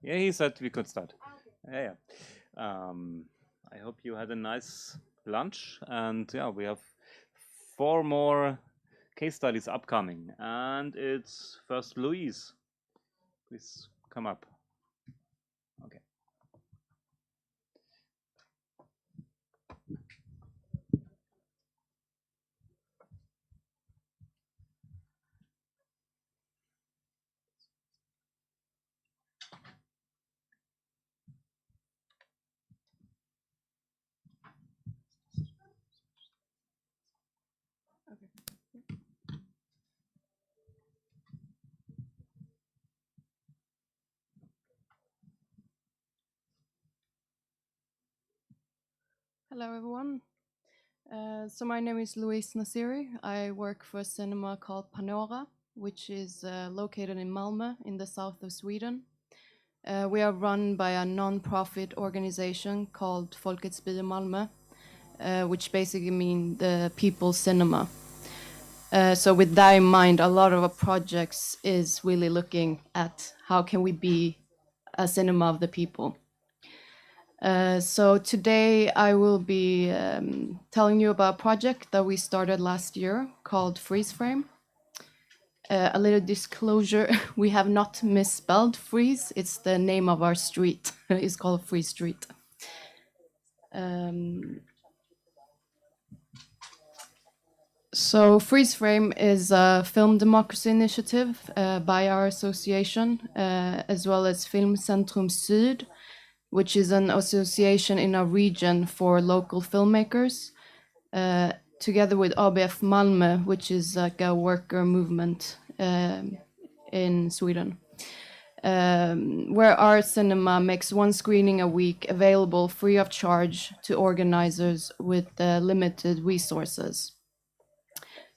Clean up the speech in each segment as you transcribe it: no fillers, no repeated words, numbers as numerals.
Yeah, he said we could start. Yeah, yeah. I hope you had a nice lunch, and yeah, we have 4 more case studies upcoming, and it's first Louise. Please come up. Okay. Hello, everyone. So my name is Louise Nassiri. I work for a cinema called Panora, which is located in Malmö in the south of Sweden. We are run by a non-profit organization called Folkets Bio Malmö, which basically means the People's Cinema. So with that in mind, a lot of our projects is really looking at how can we be a cinema of the people. So today I will be telling you about a project that we started last year called Friis. A little disclosure, we have not misspelled Friis, it's the name of our street. It's called Friis Street. So Freeze Frame is a film democracy initiative by our association, as well as Filmcentrum Syd, which is an association in our region for local filmmakers, together with ABF Malmö, which is like a worker movement in Sweden, where our cinema makes one screening a week available free of charge to organizers with limited resources.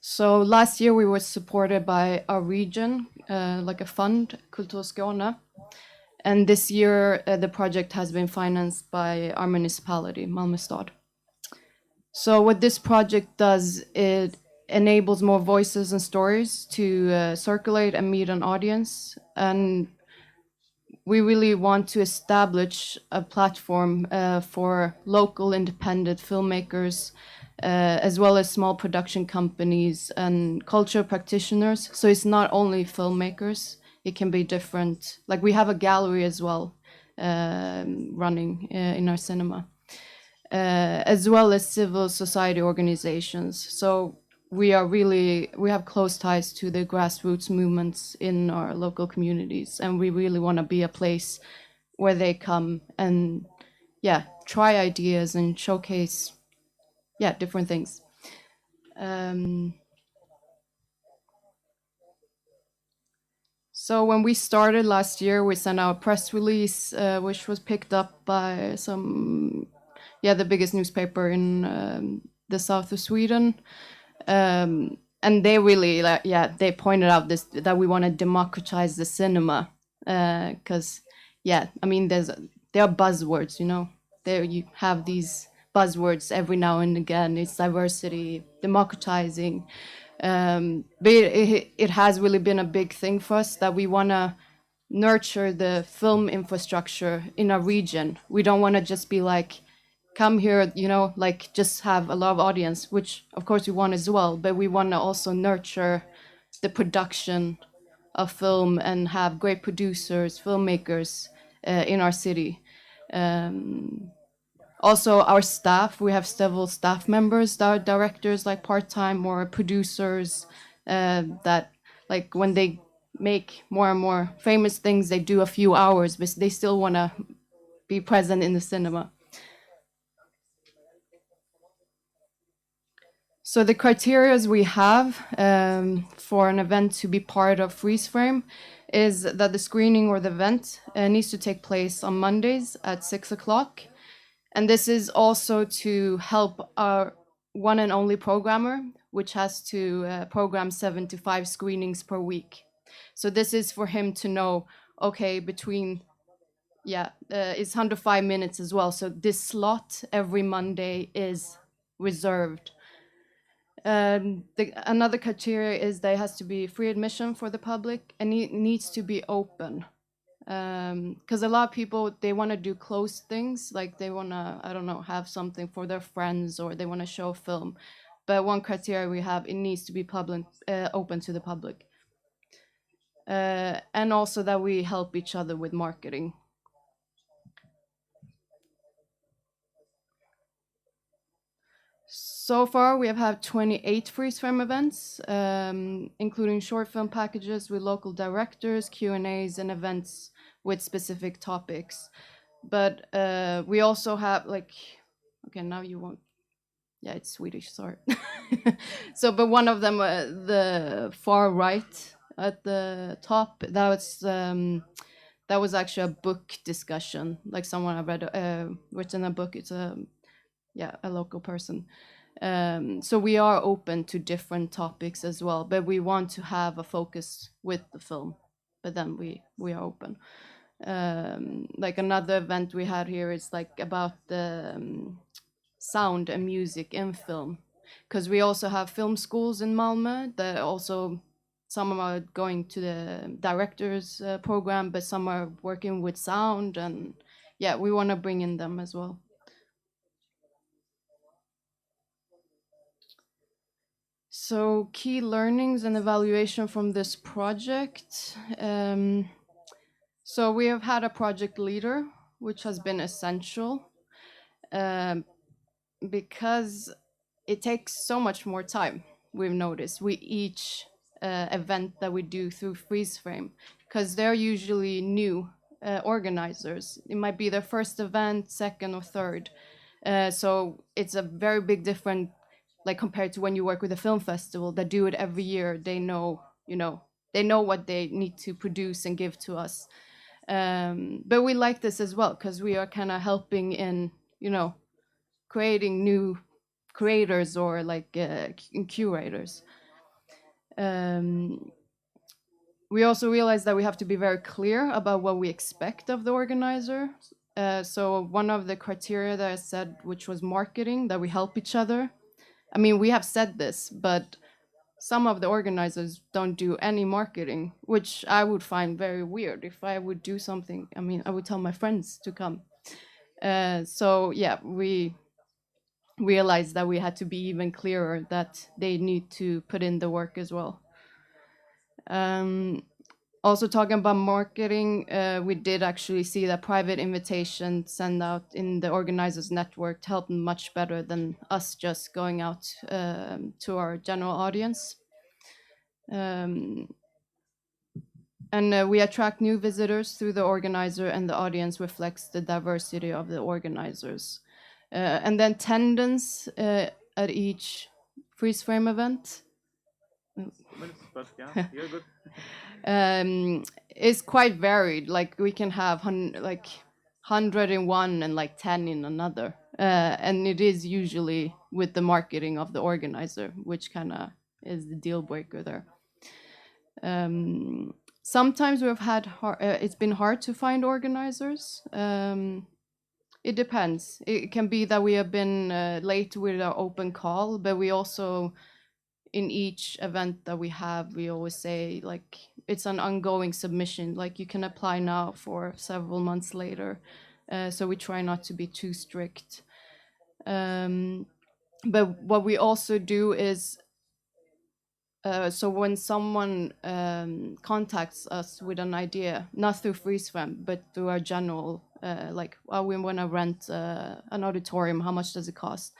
So last year we were supported by our region, like a fund, Kultur Skåne. And this year the project has been financed by our municipality, Malmö Stad. So what this project does, it enables more voices and stories to circulate and meet an audience. And we really want to establish a platform for local independent filmmakers, as well as small production companies and cultural practitioners. So it's not only filmmakers, it can be different. Like we have a gallery as well running in our cinema, as well as civil society organizations. So we have close ties to the grassroots movements in our local communities, and we really want to be a place where they come and try ideas and showcase different things. So when we started last year, we sent out a press release, which was picked up by the biggest newspaper in the south of Sweden. And they really, they pointed out that we want to democratize the cinema, because, I mean, there are buzzwords, you know. There you have these buzzwords every now and again. It's diversity, democratizing. But it has really been a big thing for us that we want to nurture the film infrastructure in our region. We don't want to just be like, come here, you know, like just have a lot of audience, which of course we want as well, but we want to also nurture the production of film and have great producers, filmmakers in our city. Also our staff, we have several staff members that are directors, like part-time, or producers that, like, when they make more and more famous things, they do a few hours, but they still want to be present in the cinema. So the criteria we have for an event to be part of Freeze Frame is that the screening or the event needs to take place on Mondays at 6 o'clock. And this is also to help our one and only programmer, which has to program 75 screenings per week. So this is for him to know, okay, between, it's 105 minutes as well. So this slot every Monday is reserved. Another criteria is there has to be free admission for the public, and it needs to be open. Because a lot of people, they want to do closed things, like they want to, I don't know, have something for their friends, or they want to show film. But one criteria we have, it needs to be public, open to the public. And also that we help each other with marketing. So far, we have had 28 freeze frame events, including short film packages with local directors, Q&As, and events with specific topics. But we also have, like, okay, now you won't. Yeah, it's Swedish, sorry. So, but one of them, the far right at the top, that was actually a book discussion. Like someone I read, written a book. It's a local person. So we are open to different topics as well, but we want to have a focus with the film. But then we are open. Like another event we had here is like about the sound and music in film, because we also have film schools in Malmö that also, some are going to the directors program, but some are working with sound, and yeah, we want to bring in them as well. So key learnings and evaluation from this project. So we have had a project leader, which has been essential, because it takes so much more time. We've noticed with each event that we do through freeze frame, because they're usually new organizers. It might be their first event, second or third. So it's a very big difference, like compared to when you work with a film festival that do it every year. They know, they know what they need to produce and give to us. But we like this as well, because we are kind of helping in, creating new creators or like curators. We also realize that we have to be very clear about what we expect of the organizer. So one of the criteria that I said, which was marketing, that we help each other. I mean, we have said this, but some of the organizers don't do any marketing, which I would find very weird. If I would do something, I mean, I would tell my friends to come. So yeah, we realized that we had to be even clearer that they need to put in the work as well. Also talking about marketing, we did actually see that private invitations sent out in the organizers network helped much better than us just going out to our general audience. And we attract new visitors through the organizer, and the audience reflects the diversity of the organizers. And then attendance at each freeze frame event. But yeah, you're good. Is quite varied. Like we can have 100 in one and like 10 in another. And it is usually with the marketing of the organizer, which kind of is the deal breaker there. Sometimes we've had it's been hard to find organizers. It depends. It can be that we have been late with our open call, but we also, in each event that we have, we always say like it's an ongoing submission. Like you can apply now for several months later. So we try not to be too strict. But what we also do is, so when someone contacts us with an idea, not through freeze frame, but through our general, like, oh, we want to rent an auditorium, how much does it cost?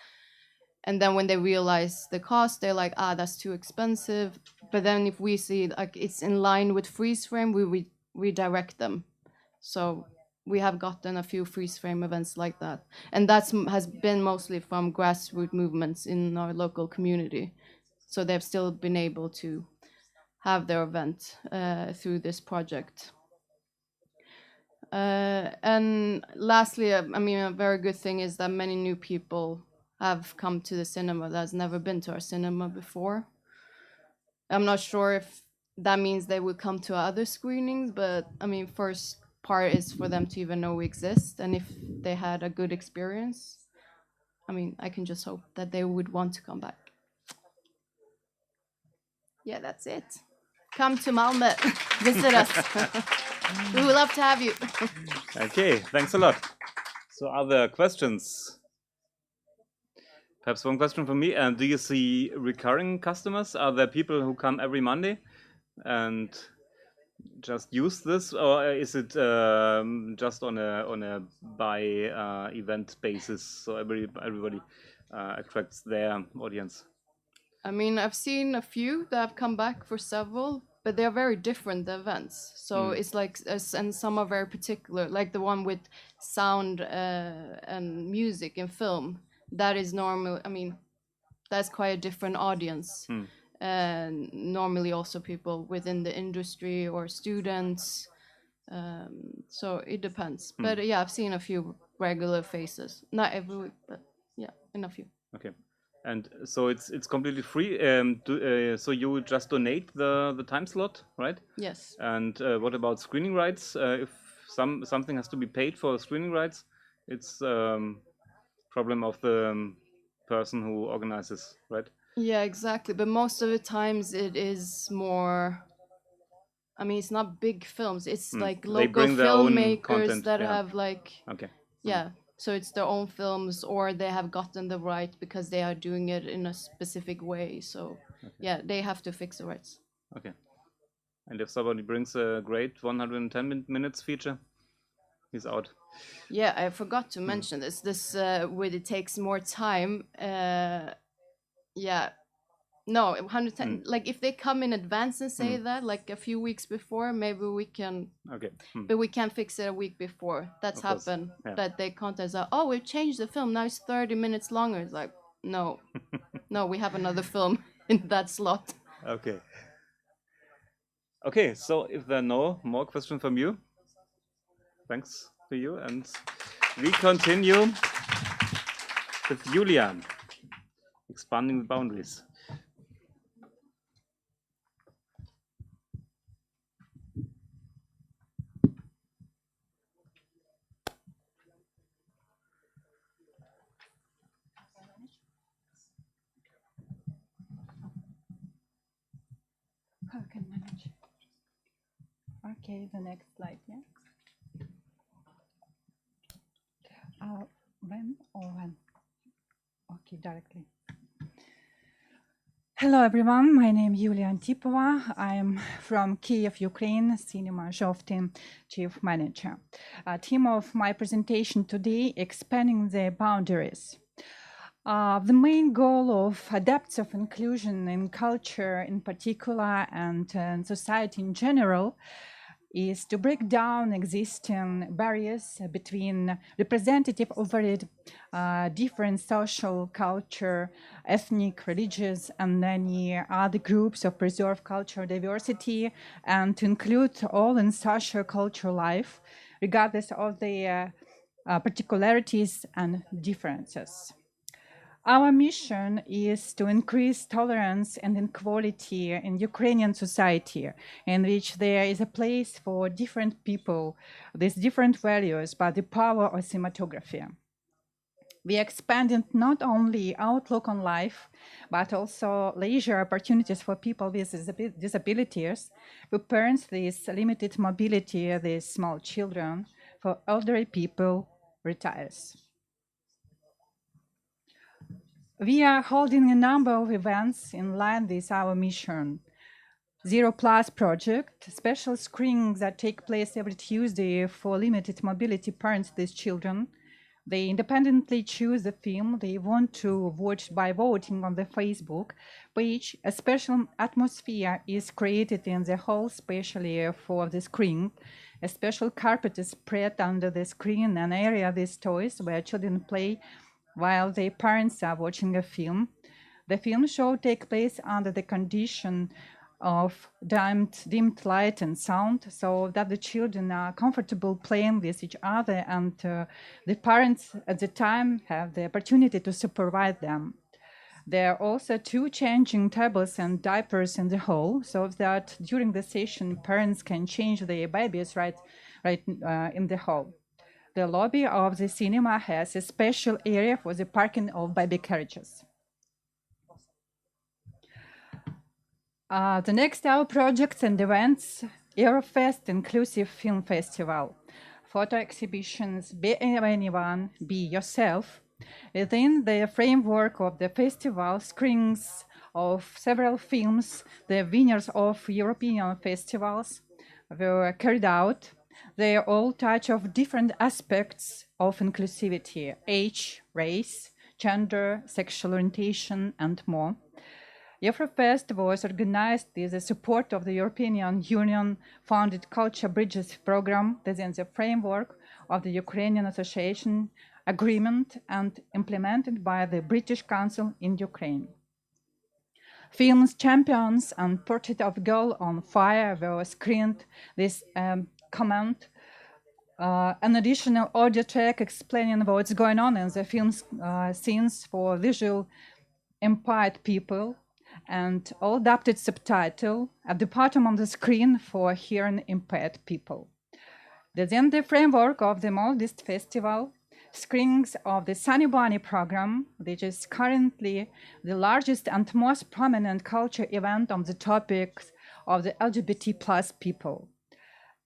And then when they realize the cost, they're like, that's too expensive. But then if we see like it's in line with freeze frame, we redirect them. So we have gotten a few freeze frame events like that. And that has been mostly from grassroots movements in our local community. So they've still been able to have their event through this project. And lastly, I mean, a very good thing is that many new people have come to the cinema that has never been to our cinema before. I'm not sure if that means they will come to other screenings, but I mean, first part is for them to even know we exist, and if they had a good experience, I mean, I can just hope that they would want to come back. Yeah, that's it. Come to Malmö, visit us. We would love to have you. Okay, thanks a lot. So other questions? Perhaps one question for me. Do you see recurring customers? Are there people who come every Monday and just use this, or is it just on a by event basis? So everybody attracts their audience. I mean, I've seen a few that have come back for several, but they are very different events. So it's like, and some are very particular, like the one with sound and music and film. That is normal. I mean, that's quite a different audience. And normally also people within the industry or students. So it depends. But yeah, I've seen a few regular faces. Not every week, but yeah, in a few. Okay. And so it's completely free. So you just donate the time slot, right? Yes. And what about screening rights? If something has to be paid for screening rights, it's problem of the person who organizes, right? Yeah, exactly. But most of the times it is more. I mean, it's not big films. It's like They local bring their own filmmakers content, that yeah. have like. Okay. Yeah. So it's their own films, or they have gotten the right because they are doing it in a specific way. So yeah, they have to fix the rights. Okay. And if somebody brings a great 110 minutes feature, he's out. Yeah, I forgot to mention this. This where it takes more time. Yeah. No, 110. Like if they come in advance and say that, like a few weeks before, maybe we can. Okay. But we can't fix it a week before. That's Of course, happened. yeah. That they contact us. Oh, we've changed the film. Now it's 30 minutes longer. It's like, no, no, we have another film in that slot. Okay. Okay, so if there are no more questions from you, thanks to you, and we continue with Yuliia, expanding the boundaries. How can manage? Okay, the next slide, yeah. When or when? Okay, directly. Hello everyone, my name is Yuliia Antypova. I am from Kiev, Ukraine, Cinema Zhovten Chief Manager. Theme of my presentation today, expanding the boundaries. The main goal of adepts of inclusion in culture in particular and in society in general is to break down existing barriers between representative of very different social, culture, ethnic, religious, and many other groups of preserved cultural diversity, and to include all in social cultural life, regardless of their particularities and differences. Our mission is to increase tolerance and equality in Ukrainian society, in which there is a place for different people with different values, but the power of cinematography. We expanded not only outlook on life, but also leisure opportunities for people with disabilities, for parents with limited mobility, with small children, for elderly people, retirees. We are holding a number of events in line with our mission. Zero Plus project, special screenings that take place every Tuesday for limited mobility parents with children. They independently choose the film they want to watch by voting on the Facebook page. A special atmosphere is created in the hall, especially for the screen. A special carpet is spread under the screen, an area with toys where children play while their parents are watching a film. The film show takes place under the condition of dimmed light and sound, so that the children are comfortable playing with each other, and the parents at the time have the opportunity to supervise them. There are also 2 changing tables and diapers in the hall, so that during the session parents can change their babies right in the hall. The lobby of the cinema has a special area for the parking of baby carriages. The next our projects and events Eurofest Inclusive Film Festival. Photo exhibitions, Be Anyone, Be Yourself. Within the framework of the festival, screenings of several films, the winners of European festivals, were carried out. They all touch of different aspects of inclusivity: age, race, gender, sexual orientation, and more. Eurofest was organized with the support of the European Union-funded Culture Bridges program within the framework of the Ukrainian Association Agreement and implemented by the British Council in Ukraine. Films Champions and Portrait of Girl on Fire were screened with comment, an additional audio track explaining what's going on in the film's scenes for visual impaired people, and all adapted subtitle at the bottom of the screen for hearing impaired people. Within the framework of the Moldist Festival, screenings of the Sunny Bunny program, which is currently the largest and most prominent culture event on the topics of the LGBT plus people.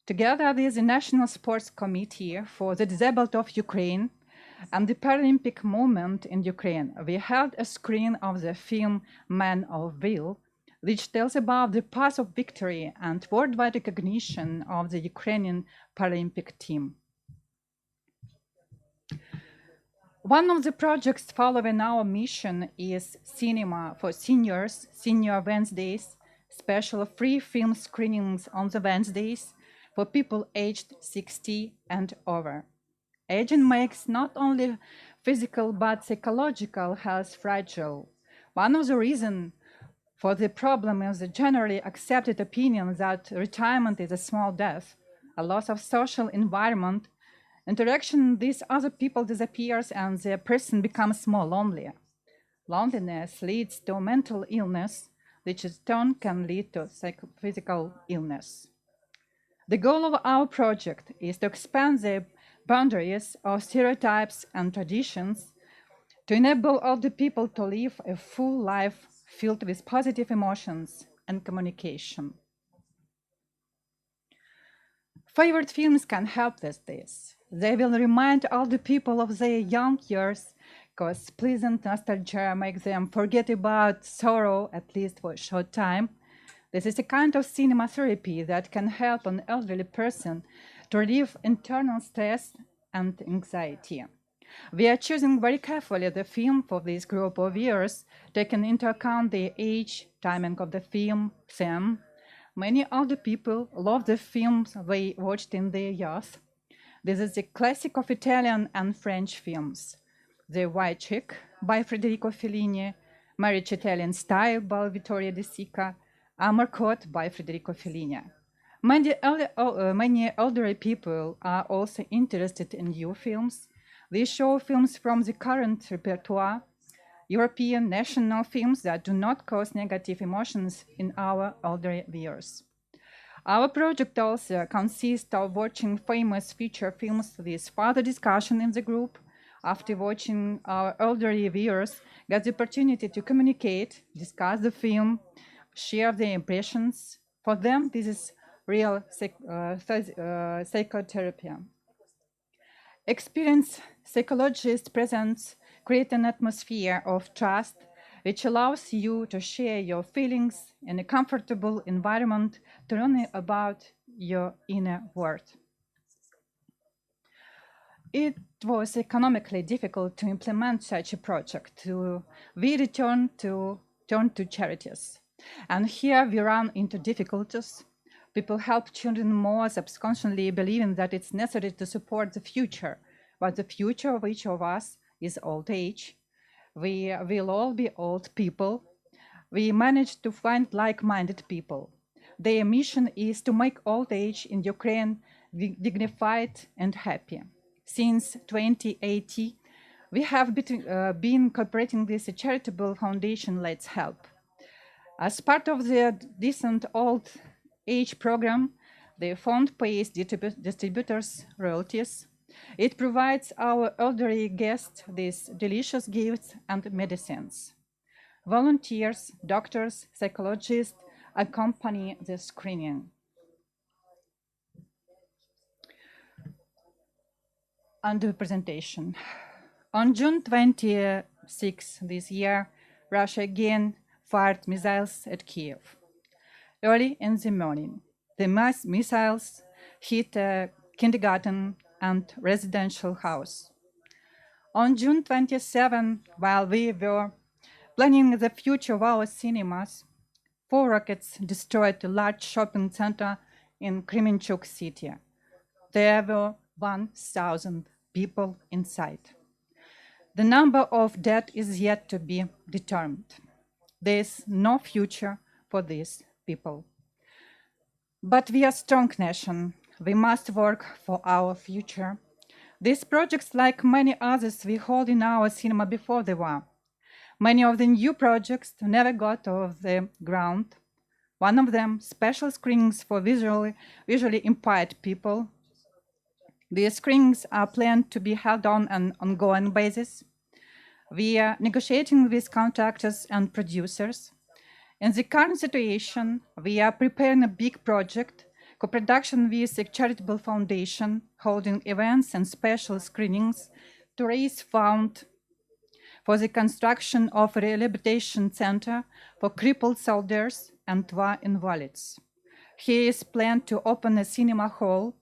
Together with the National Sports Committee for the Disabled of Ukraine and the Paralympic movement in Ukraine, we held a screening of the film Man of Will, which tells about the path of victory and worldwide recognition of the Ukrainian Paralympic team. One of the projects following our mission is Cinema for Seniors, Senior Wednesdays, special free film screenings on the Wednesdays for people aged 60 and over. Aging makes not only physical but psychological health fragile. One of the reasons for the problem is the generally accepted opinion that retirement is a small death, a loss of social environment. Interaction with other people disappears and the person becomes more lonely. Loneliness leads to mental illness, which in turn can lead to physical illness. The goal of our project is to expand the boundaries of stereotypes and traditions to enable older people to live a full life filled with positive emotions and communication. Favorite films can help with this. They will remind older people of their young years, because pleasant nostalgia makes them forget about sorrow, at least for a short time. This is a kind of cinema therapy that can help an elderly person to relieve internal stress and anxiety. We are choosing very carefully the film for this group of viewers, taking into account the age, timing of the film, theme. Many older people love the films they watched in their youth. This is the classic of Italian and French films: The White Chick by Federico Fellini, Marriage Italian Style by Vittorio De Sica, Amarcord by Federico Fellini. Many elderly people are also interested in new films. They show films from the current repertoire, European national films that do not cause negative emotions in our elderly viewers. Our project also consists of watching famous feature films with further discussion in the group. After watching, our elderly viewers get the opportunity to communicate, discuss the film, share their impressions. For them, this is real psychotherapy. Experienced psychologists present create an atmosphere of trust, which allows you to share your feelings in a comfortable environment to learn about your inner world. It was economically difficult to implement such a project. We turn to charities. And here we run into difficulties. People help children more subconsciously, believing that it's necessary to support the future, but the future of each of us is old age. We will all be old people. We managed to find like-minded people. Their mission is to make old age in Ukraine dignified and happy. Since 2018, we have been cooperating with a charitable foundation, Let's Help. As part of the Decent Old Age program, the fund pays distributors royalties. It provides our elderly guests with delicious gifts and medicines. Volunteers, doctors, psychologists accompany the screening. Underrepresentation. On June 26 this year, Russia again fired missiles at Kiev. Early in the morning, the missiles hit a kindergarten and residential house. On June 27, while we were planning the future of our cinemas, 4 rockets destroyed a large shopping center in Kremenchuk city. There were 1,000 people inside. The number of dead is yet to be determined. There is no future for these people. But we are a strong nation. We must work for our future. These projects, like many others we hold in our cinema before the war. Many of the new projects never got off the ground. One of them, special screenings for visually impaired people. These screenings are planned to be held on an ongoing basis. We are negotiating with contractors and producers. In the current situation, we are preparing a big project, co-production with a charitable foundation, holding events and special screenings to raise funds for the construction of a rehabilitation center for crippled soldiers and war invalids. Here is planned to open a cinema hall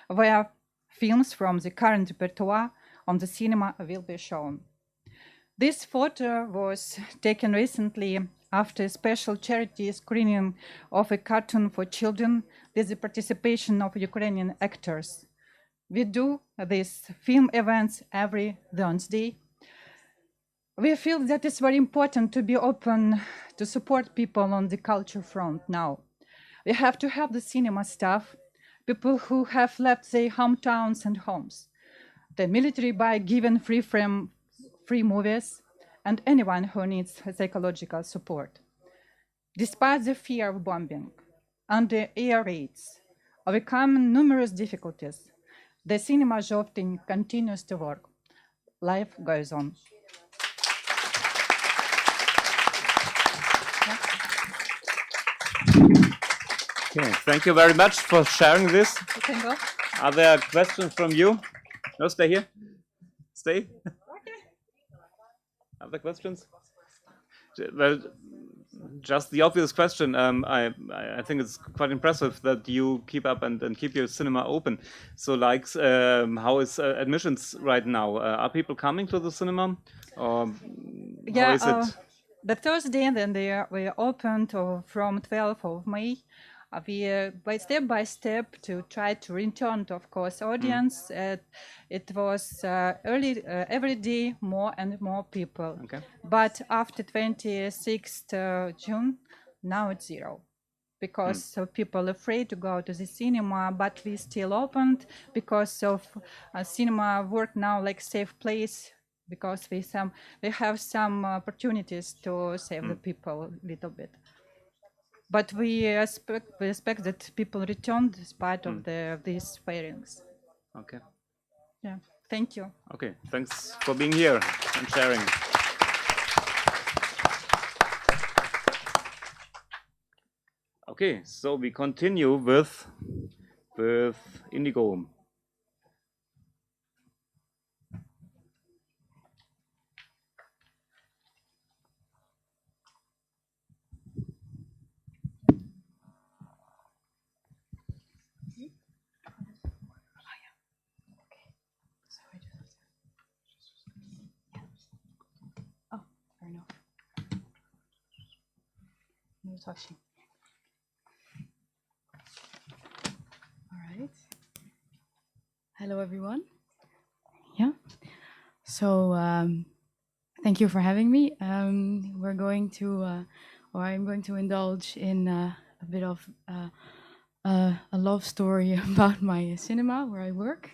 where films from the current repertoire on the cinema will be shown. This photo was taken recently after a special charity screening of a cartoon for children with the participation of Ukrainian actors. We do these film events every Wednesday. We feel that it's very important to be open to support people on the culture front now. We have to help the cinema staff, people who have left their hometowns and homes, the military by giving free movies, and anyone who needs psychological support. Despite the fear of bombing and the air raids, overcoming numerous difficulties, the cinema Zhovten continues to work. Life goes on. Okay, thank you very much for sharing this. You can go. Are there questions from you? No, stay here. Stay. Okay. Other questions? Well, just the obvious question. I think it's quite impressive that you keep up and keep your cinema open. So, like, how is admissions right now? Are people coming to the cinema, or how is it? The Thursday, then we opened from 12th of May. We by step to try to return to, of course, audience. It was early every day more and more people. Okay. But after 26th June, now it's zero. Because of people afraid to go to the cinema, but we still opened because of cinema work now like safe place, because we have some opportunities to save the people a little bit. But we expect that people return despite of these failings. Okay. Yeah. Thank you. Okay. Thanks for being here and sharing. Okay, so we continue with Indigo. Oh, fair enough. You're touching. All right. Hello, everyone. Yeah. So, thank you for having me. We're going to, or I'm going to indulge in a bit of a love story about my cinema where I work.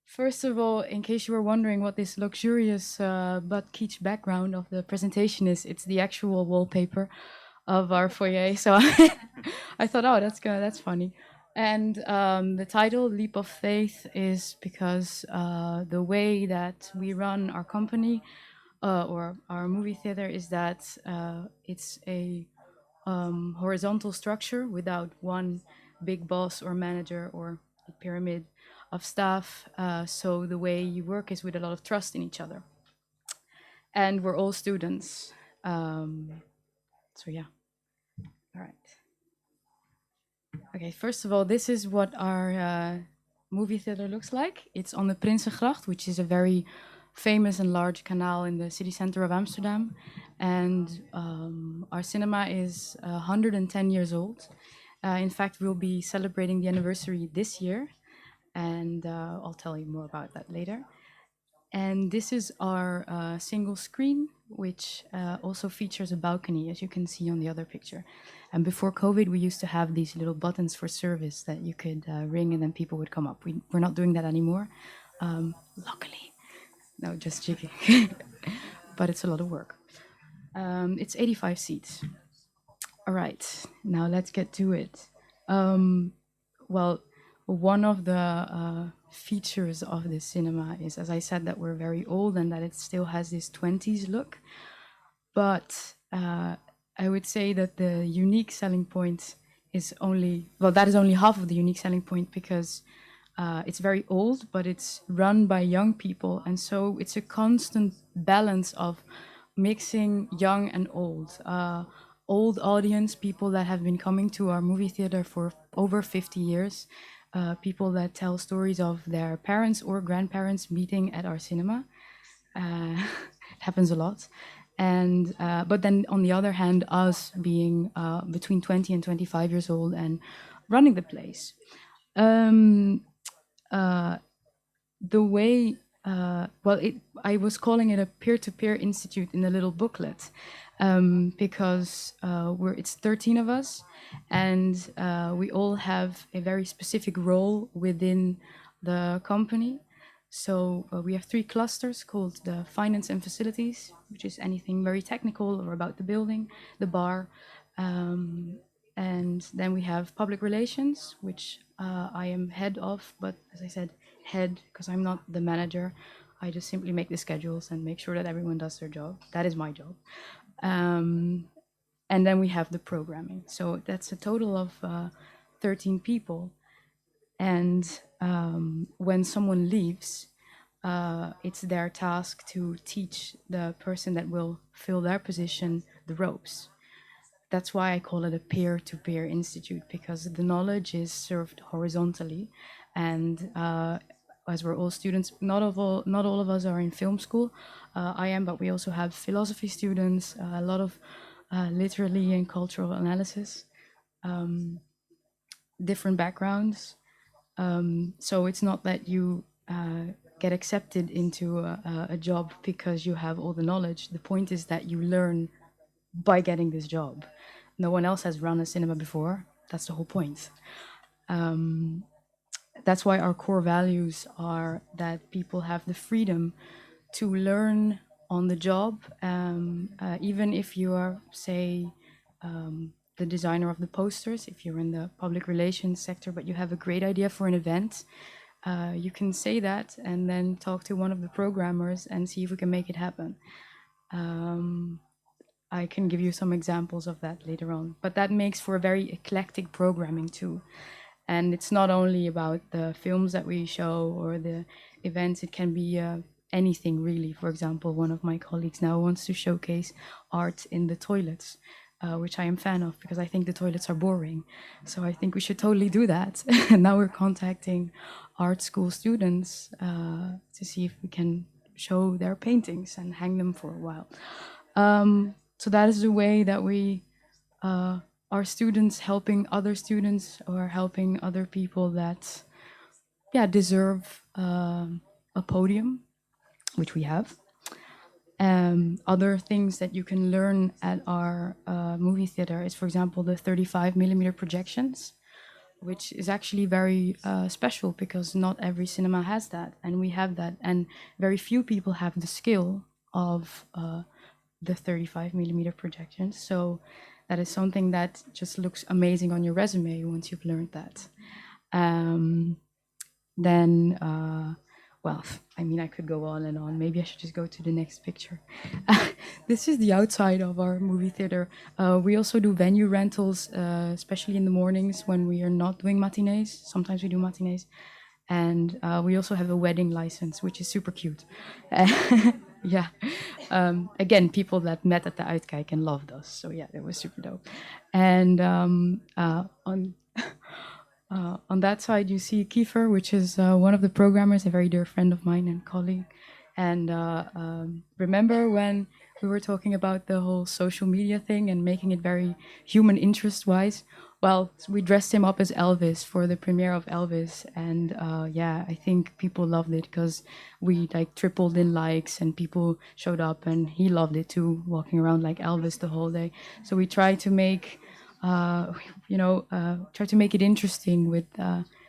First of all, in case you were wondering what this luxurious but kitsch background of the presentation is, it's the actual wallpaper of our foyer. So I thought, oh, that's funny. And the title, Leap of Faith, is because the way that we run our company or our movie theater is that it's a horizontal structure without one big boss or manager or pyramid. of staff. So the way you work is with a lot of trust in each other. And we're all students. So yeah. All right. Okay, first of all, this is what our movie theater looks like. It's on the Prinsengracht, which is a very famous and large canal in the city center of Amsterdam. And our cinema is 110 years old. In fact, we'll be celebrating the anniversary this year. And I'll tell you more about that later. And this is our single screen, which also features a balcony, as you can see on the other picture. And before COVID, we used to have these little buttons for service that you could ring and then people would come up. We're not doing that anymore, luckily. No, just joking. But it's a lot of work. It's 85 seats. All right, now let's get to it. Well, one of the features of this cinema is, as I said, that we're very old and that it still has this 20s look. But I would say that the unique selling point is only, well, that is only half of the unique selling point, because it's very old, but it's run by young people. And so it's a constant balance of mixing young and old. Old audience, people that have been coming to our movie theater for over 50 years, people that tell stories of their parents or grandparents meeting at our cinema. It happens a lot. And but then on the other hand, us being between 20 and 25 years old and running the place. The way, I was calling it a peer-to-peer institute in the little booklet, because it's 13 of us, and we all have a very specific role within the company. So we have 3 clusters called the finance and facilities, which is anything very technical or about the building, the bar. And then we have public relations, which I am head of, but as I said, head, because I'm not the manager. I just simply make the schedules and make sure that everyone does their job. That is my job. And then we have the programming. So that's a total of 13 people. And when someone leaves, it's their task to teach the person that will fill their position the ropes. That's why I call it a peer-to-peer institute, because the knowledge is served horizontally. And as we're all students, not all of us are in film school. I am, but we also have philosophy students, a lot of literary and cultural analysis, different backgrounds. So it's not that you get accepted into a job because you have all the knowledge. The point is that you learn by getting this job. No one else has run a cinema before. That's the whole point. That's why our core values are that people have the freedom to learn on the job, even if you are, say, the designer of the posters, if you're in the public relations sector, but you have a great idea for an event, you can say that and then talk to one of the programmers and see if we can make it happen. I can give you some examples of that later on, but that makes for a very eclectic programming too. And it's not only about the films that we show or the events, it can be anything really. For example, one of my colleagues now wants to showcase art in the toilets, which I am a fan of because I think the toilets are boring. So I think we should totally do that. And now we're contacting art school students to see if we can show their paintings and hang them for a while. So that is the way that we are students helping other students or helping other people that deserve a podium, which we have. Other things that you can learn at our movie theater is, for example, the 35mm projections, which is actually very special because not every cinema has that, and we have that, and very few people have the skill of the 35mm projections. So that is something that just looks amazing on your resume once you've learned that. Then, well, I mean, I could go on and on. Maybe I should just go to the next picture. This is the outside of our movie theater. We also do venue rentals, especially in the mornings when we are not doing matinees. Sometimes we do matinees. And we also have a wedding license, which is super cute. Yeah. Again, people that met at the Uitkijk and loved us. So yeah, it was super dope. And on that side, you see Kiefer, which is one of the programmers, a very dear friend of mine and colleague. And remember when we were talking about the whole social media thing and making it very human interest-wise? Well, we dressed him up as Elvis for the premiere of Elvis. And yeah, I think people loved it because we like tripled in likes and people showed up and he loved it too, walking around like Elvis the whole day. So we tried to make try to make it interesting with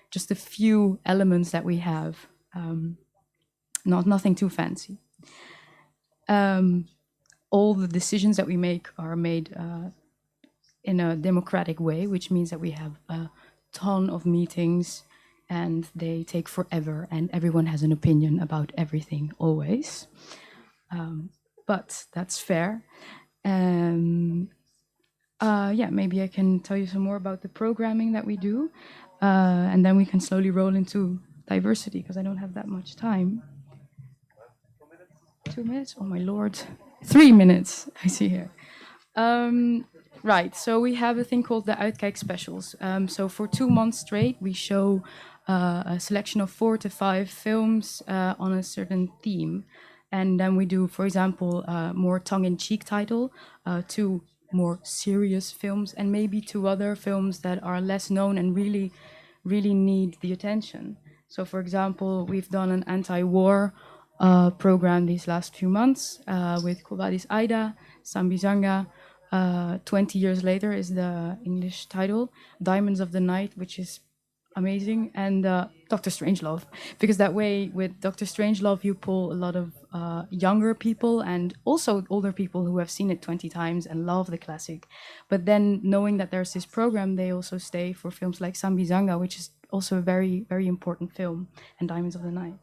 just a few elements that we have, nothing too fancy. All the decisions that we make are made in a democratic way, which means that we have a ton of meetings and they take forever and everyone has an opinion about everything always. But that's fair. Yeah, maybe I can tell you some more about the programming that we do, and then we can slowly roll into diversity because I don't have that much time. 2 minutes? Oh my lord. 3 minutes, I see here. Right, so we have a thing called the Outcake Specials. So for 2 months straight, we show a selection of 4 to 5 films on a certain theme. And then we do, for example, more tongue-in-cheek title, 2 more serious films, and maybe 2 other films that are less known and really, really need the attention. So, for example, we've done an anti-war program these last few months with Kobadi's Aida, Sambizanga. 20 Years Later is the English title. Diamonds of the Night, which is amazing, and Dr. Strangelove, because that way with Dr. Strangelove you pull a lot of younger people and also older people who have seen it 20 times and love the classic. But then knowing that there's this program, they also stay for films like Sambizanga, which is also a very, very important film, and Diamonds of the Night.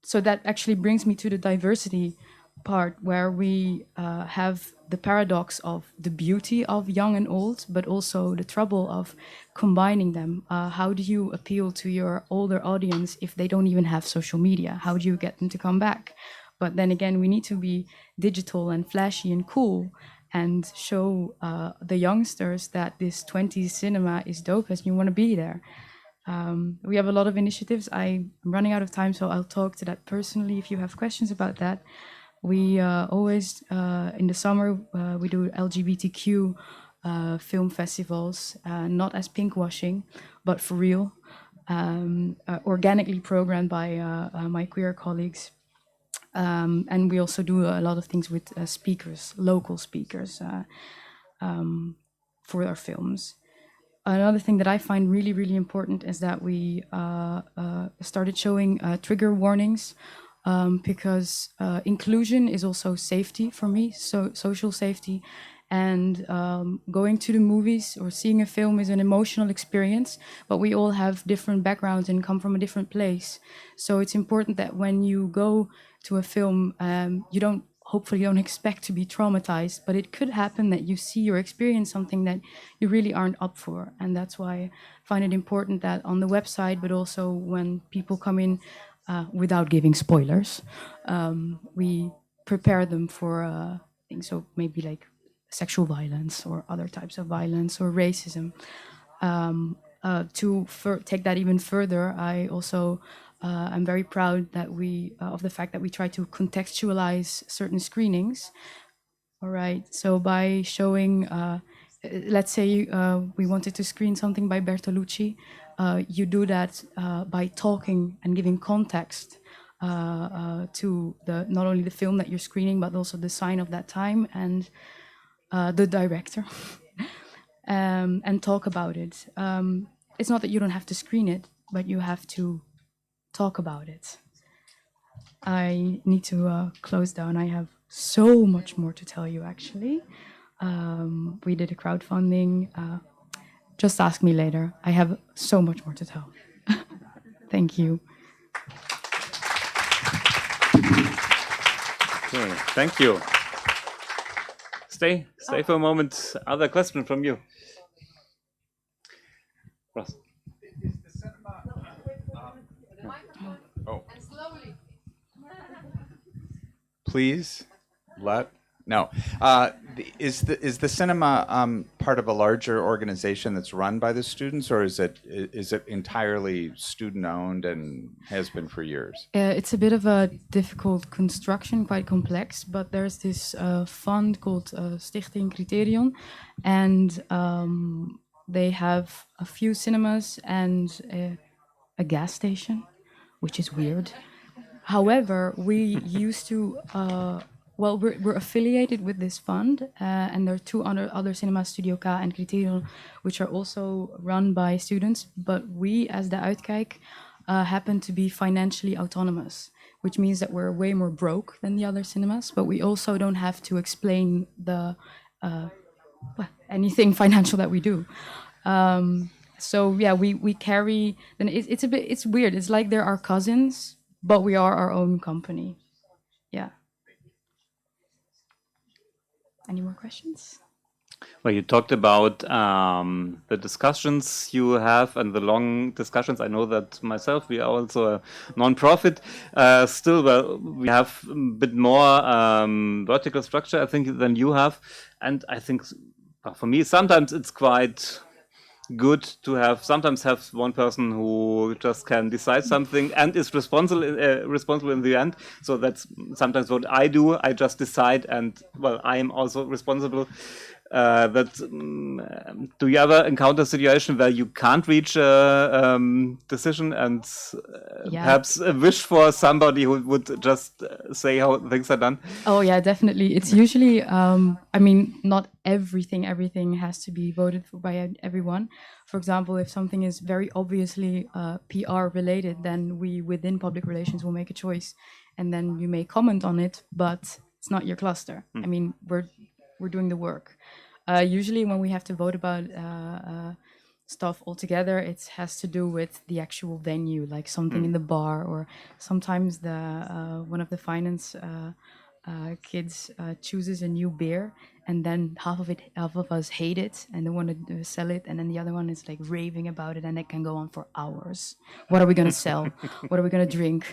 So that actually brings me to the diversity part, where we have the paradox of the beauty of young and old, but also the trouble of combining them. How do you appeal to your older audience if they don't even have social media? How do you get them to come back? But then again, we need to be digital and flashy and cool and show the youngsters that this 20s cinema is dope and you want to be there. We have a lot of initiatives. I'm running out of time, so I'll talk to that personally if you have questions about that. We always, in the summer, we do LGBTQ film festivals, not as pinkwashing, but for real, organically programmed by my queer colleagues. And we also do a lot of things with speakers, local speakers, for our films. Another thing that I find really, really important is that we started showing trigger warnings. Because inclusion is also safety for me, so social safety, and going to the movies or seeing a film is an emotional experience, but we all have different backgrounds and come from a different place. So it's important that when you go to a film, you hopefully don't expect to be traumatized, but it could happen that you see or experience something that you really aren't up for. And that's why I find it important that on the website, but also when people come in, without giving spoilers, we prepare them for things, so maybe like sexual violence or other types of violence or racism. To take that even further, I also I'm very proud that of the fact that we try to contextualize certain screenings. All right, so by showing, let's say we wanted to screen something by Bertolucci. You do that by talking and giving context to not only the film that you're screening, but also the sign of that time and the director, and talk about it. It's not that you don't have to screen it, but you have to talk about it. I need to close down. I have so much more to tell you, actually. We did a crowdfunding. Just ask me later. I have so much more to tell. Thank you. Okay, thank you. Stay for a moment. Other question from you. Ross. Is the cinema please? No. Is the cinema part of a larger organization that's run by the students, or is it entirely student owned and has been for years? It's a bit of a difficult construction, quite complex, but there's this fund called Stichting Criterion, and they have a few cinemas and a gas station, which is weird. However, we used to, we're affiliated with this fund, and there are two other cinemas, Studio K and Criterion, which are also run by students. But we, as the Uitkijk, happen to be financially autonomous, which means that we're way more broke than the other cinemas, but we also don't have to explain anything financial that we do. So yeah, we carry, and it's weird. It's like they're our cousins, but we are our own company. Yeah. Any more questions? Well, you talked about the discussions you have and the long discussions. I know that myself, we are also a non-profit. Still, well, we have a bit more vertical structure, I think, than you have. And I think, for me, sometimes it's quite good to sometimes have one person who just can decide something and is responsible in the end. So that's sometimes what I do. I just decide, and well, I am also responsible. Do you ever encounter a situation where you can't reach a decision and perhaps wish for somebody who would just say how things are done? Oh yeah, definitely. It's usually, I mean, not everything has to be voted for by everyone. For example, if something is very obviously PR related, then we within public relations will make a choice, and then you may comment on it, but it's not your cluster. I mean, we're doing the work. Usually when we have to vote about stuff altogether, it has to do with the actual venue, like something in the bar, or sometimes one of the finance kids chooses a new beer, and then half of us hate it and they want to sell it, and then the other one is like raving about it, and it can go on for hours. What are we going to sell? What are we going to drink?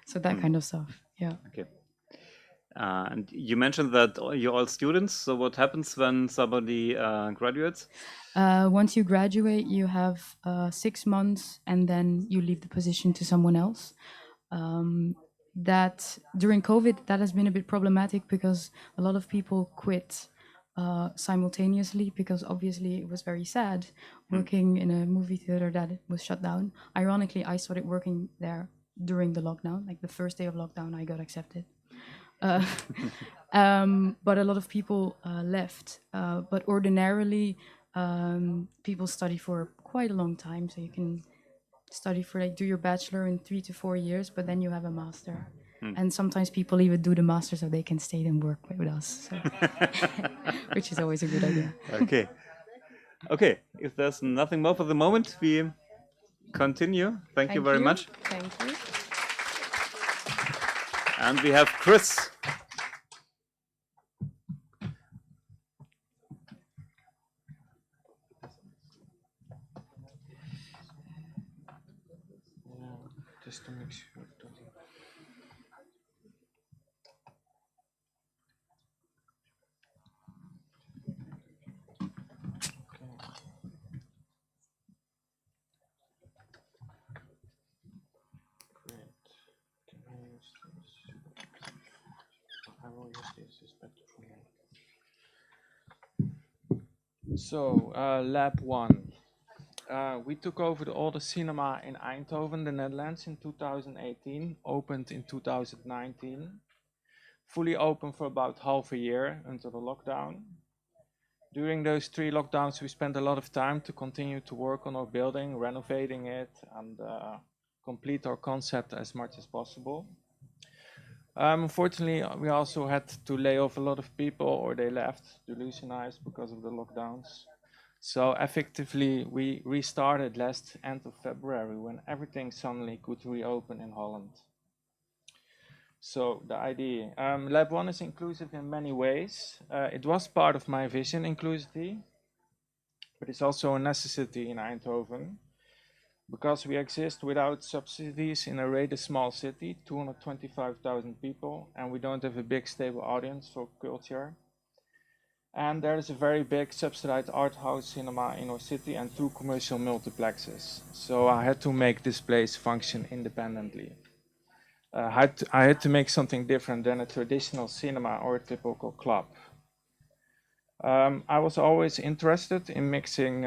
So that kind of stuff. Yeah. Okay. And you mentioned that you're all students. So what happens when somebody graduates? Once you graduate, you have 6 months, and then you leave the position to someone else. That during COVID, that has been a bit problematic because a lot of people quit simultaneously, because obviously it was very sad working in a movie theater that was shut down. Ironically, I started working there during the lockdown, like the first day of lockdown, I got accepted. But a lot of people left. But ordinarily, people study for quite a long time, so you can study for do your bachelor in 3 to 4 years, but then you have a master. And sometimes people even do the master so they can stay and work with us, so. Which is always a good idea. Okay. If there's nothing more for the moment, we continue. Thank you very much. Thank you. And we have Chris. Just to make sure. So, Lab 1. We took over the oldest cinema in Eindhoven, the Netherlands, in 2018, opened in 2019. Fully open for about half a year until the lockdown. During those 3 lockdowns, we spent a lot of time to continue to work on our building, renovating it, and complete our concept as much as possible. Unfortunately, we also had to lay off a lot of people, or they left, delusionized because of the lockdowns. So effectively, we restarted end of February, when everything suddenly could reopen in Holland. So the idea, Lab 1 is inclusive in many ways. It was part of my vision, inclusivity, but it's also a necessity in Eindhoven. because we exist without subsidies in a rather small city, 225,000 people, and we don't have a big stable audience for culture. And there is a very big subsidized art house cinema in our city and 2 commercial multiplexes. So I had to make this place function independently. I had to make something different than a traditional cinema or a typical club. I was always interested in mixing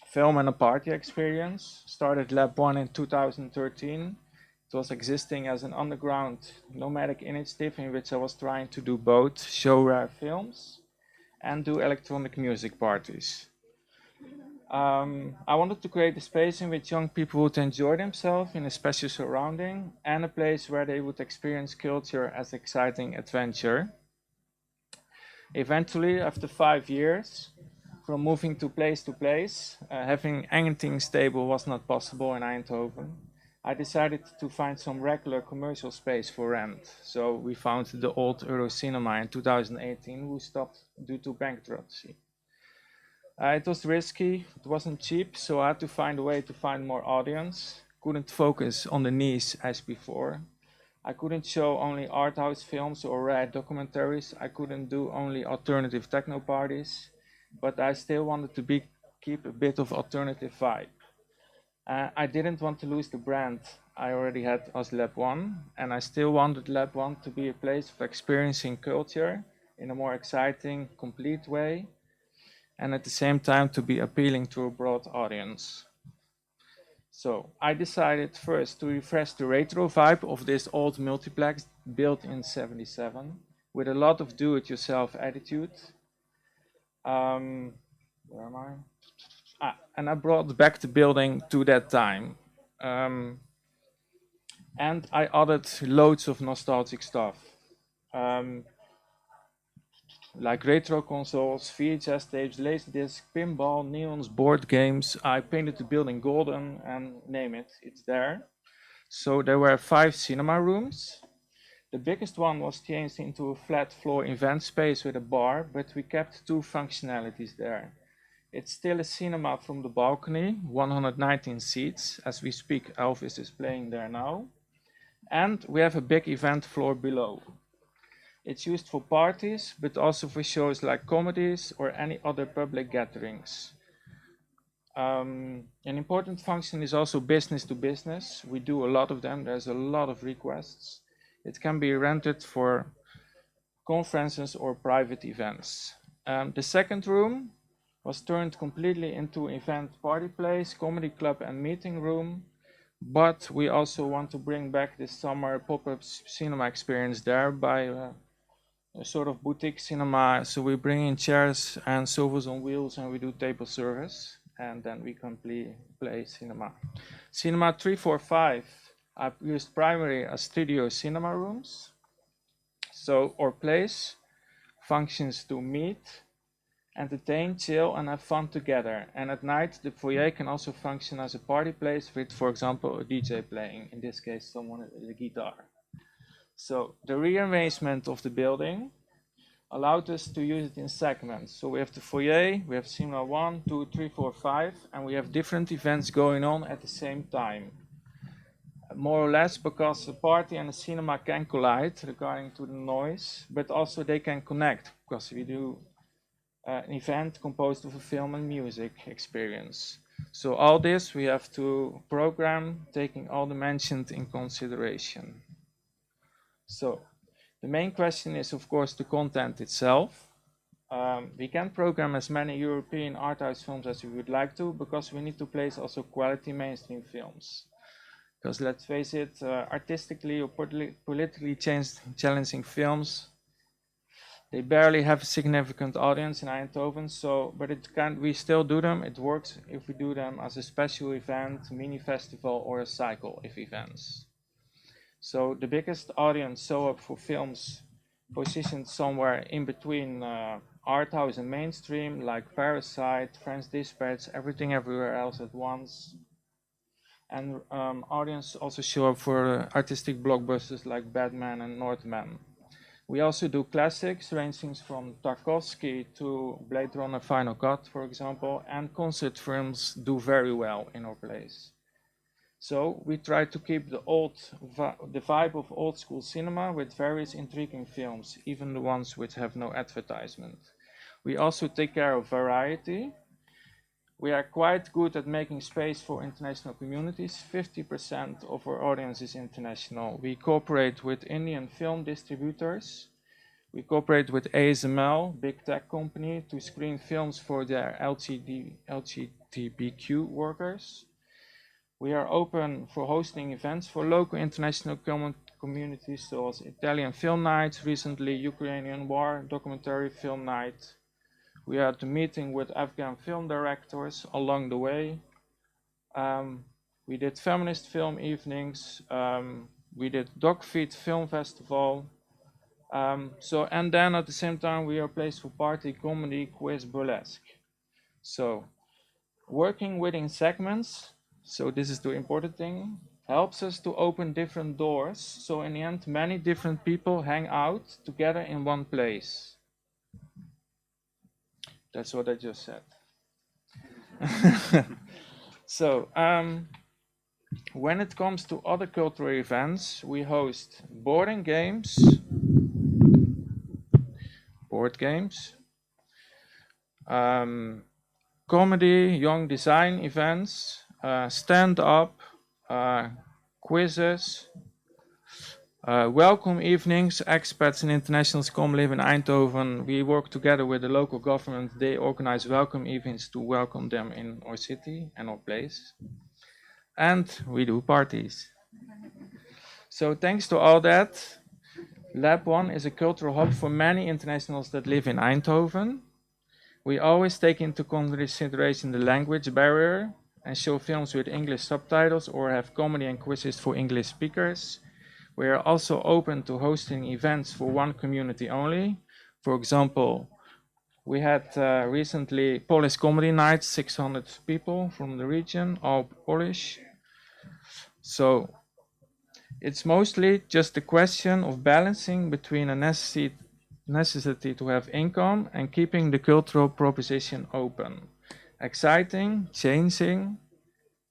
film and a party experience. Started Lab 1 in 2013. It was existing as an underground nomadic initiative in which I was trying to do both show rare films and do electronic music parties. I wanted to create a space in which young people would enjoy themselves in a special surrounding and a place where they would experience culture as exciting adventure. Eventually, after 5 years, from moving to place, having anything stable was not possible in Eindhoven. I decided to find some regular commercial space for rent. So we found the old Eurocinema in 2018, who stopped due to bankruptcy. It was risky, it wasn't cheap, so I had to find a way to find more audience. Couldn't focus on the niche as before. I couldn't show only art house films or rare documentaries. I couldn't do only alternative techno parties, but I still wanted to keep a bit of alternative vibe. I didn't want to lose the brand I already had as Lab 1, and I still wanted Lab 1 to be a place of experiencing culture in a more exciting, complete way, and at the same time to be appealing to a broad audience. So I decided first to refresh the retro vibe of this old multiplex built in '77 with a lot of do-it-yourself attitude. Where am I? And I brought back the building to that time. And I added loads of nostalgic stuff. Like retro consoles, VHS tapes, laserdisc, pinball, neons, board games. I painted the building golden and name it, it's there. So there were 5 cinema rooms. The biggest one was changed into a flat floor event space with a bar, but we kept 2 functionalities there. It's still a cinema from the balcony, 119 seats. As we speak, Elvis is playing there now. And we have a big event floor below. It's used for parties, but also for shows like comedies or any other public gatherings. An important function is also business to business. We do a lot of them. There's a lot of requests. It can be rented for conferences or private events. The second room was turned completely into event party place, comedy club and meeting room. But we also want to bring back this summer pop-up cinema experience there by a sort of boutique cinema. So we bring in chairs and sofas on wheels and we do table service. And then we can play cinema. Cinema 3, 4, 5, I've used primarily as studio cinema rooms. So our place functions to meet, entertain, chill, and have fun together. And at night, the foyer can also function as a party place with, for example, a DJ playing, in this case, someone with a guitar. So the rearrangement of the building allowed us to use it in segments. So we have the foyer, we have cinema 1, 2, 3, 4, 5, and we have different events going on at the same time. More or less because a party and a cinema can collide regarding to the noise, but also they can connect because we do an event composed of a film and music experience. So all this we have to program, taking all the mentioned in consideration. So the main question is, of course, the content itself. We can program as many European art house films as we would like to, because we need to place also quality mainstream films. Because let's face it, artistically or politically challenging films, they barely have a significant audience in Eindhoven. So, but we still do them. It works if we do them as a special event, mini festival, or a cycle of events. So the biggest audience show up for films positioned somewhere in between art house and mainstream, like Parasite, French Dispatch, Everything Everywhere Else at Once. And audience also show up for artistic blockbusters like Batman and Northman. We also do classics ranging from Tarkovsky to Blade Runner Final Cut, for example, and concert films do very well in our place. So we try to keep the vibe of old school cinema with various intriguing films, even the ones which have no advertisement. We also take care of variety. We are quite good at making space for international communities. 50% of our audience is international. We cooperate with Indian film distributors. We cooperate with ASML, big tech company, to screen films for their LGBTQ workers. We are open for hosting events for local international communities, such as Italian film nights, recently Ukrainian war documentary film night. We had a meeting with Afghan film directors along the way. We did feminist film evenings. We did Dogfeed Film Festival. And then at the same time, we are a place for party, comedy, quiz, burlesque. So working within segments, so this is the important thing, helps us to open different doors. So in the end, many different people hang out together in one place. That's what I just said. So, when it comes to other cultural events, we host board games, comedy, young design events, stand-up, quizzes, welcome evenings. Expats and internationals come live in Eindhoven. We work together with the local government. They organize welcome evenings to welcome them in our city and our place. And we do parties. So thanks to all that, Lab 1 is a cultural hub for many internationals that live in Eindhoven. We always take into consideration the language barrier and show films with English subtitles or have comedy and quizzes for English speakers. We are also open to hosting events for one community only. For example, we had recently Polish comedy nights, 600 people from the region, all Polish. So it's mostly just a question of balancing between a necessity to have income and keeping the cultural proposition open. Exciting, changing,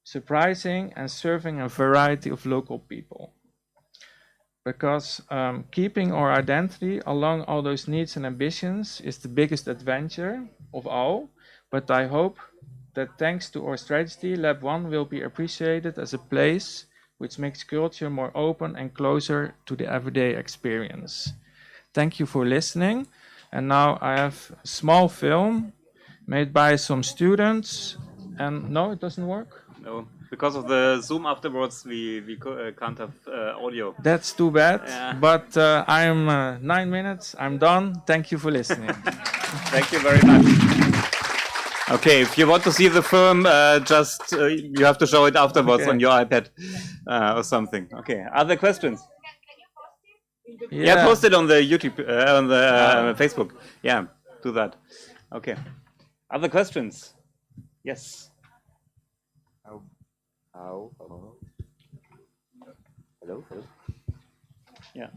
surprising, and serving a variety of local people. Because keeping our identity along all those needs and ambitions is the biggest adventure of all. But I hope that thanks to our strategy, Lab 1 will be appreciated as a place which makes culture more open and closer to the everyday experience. Thank you for listening. And now I have a small film made by some students. And no, it doesn't work? No. Because of the Zoom afterwards, we can't have audio. That's too bad, yeah. But I'm 9 minutes, I'm done. Thank you for listening. Thank you very much. Okay, if you want to see the film, just you have to show it afterwards on your iPad or something. Okay, other questions? Yeah, post it on the YouTube, on the Facebook. Yeah, do that. Okay, other questions? Yes. Hello. Yeah.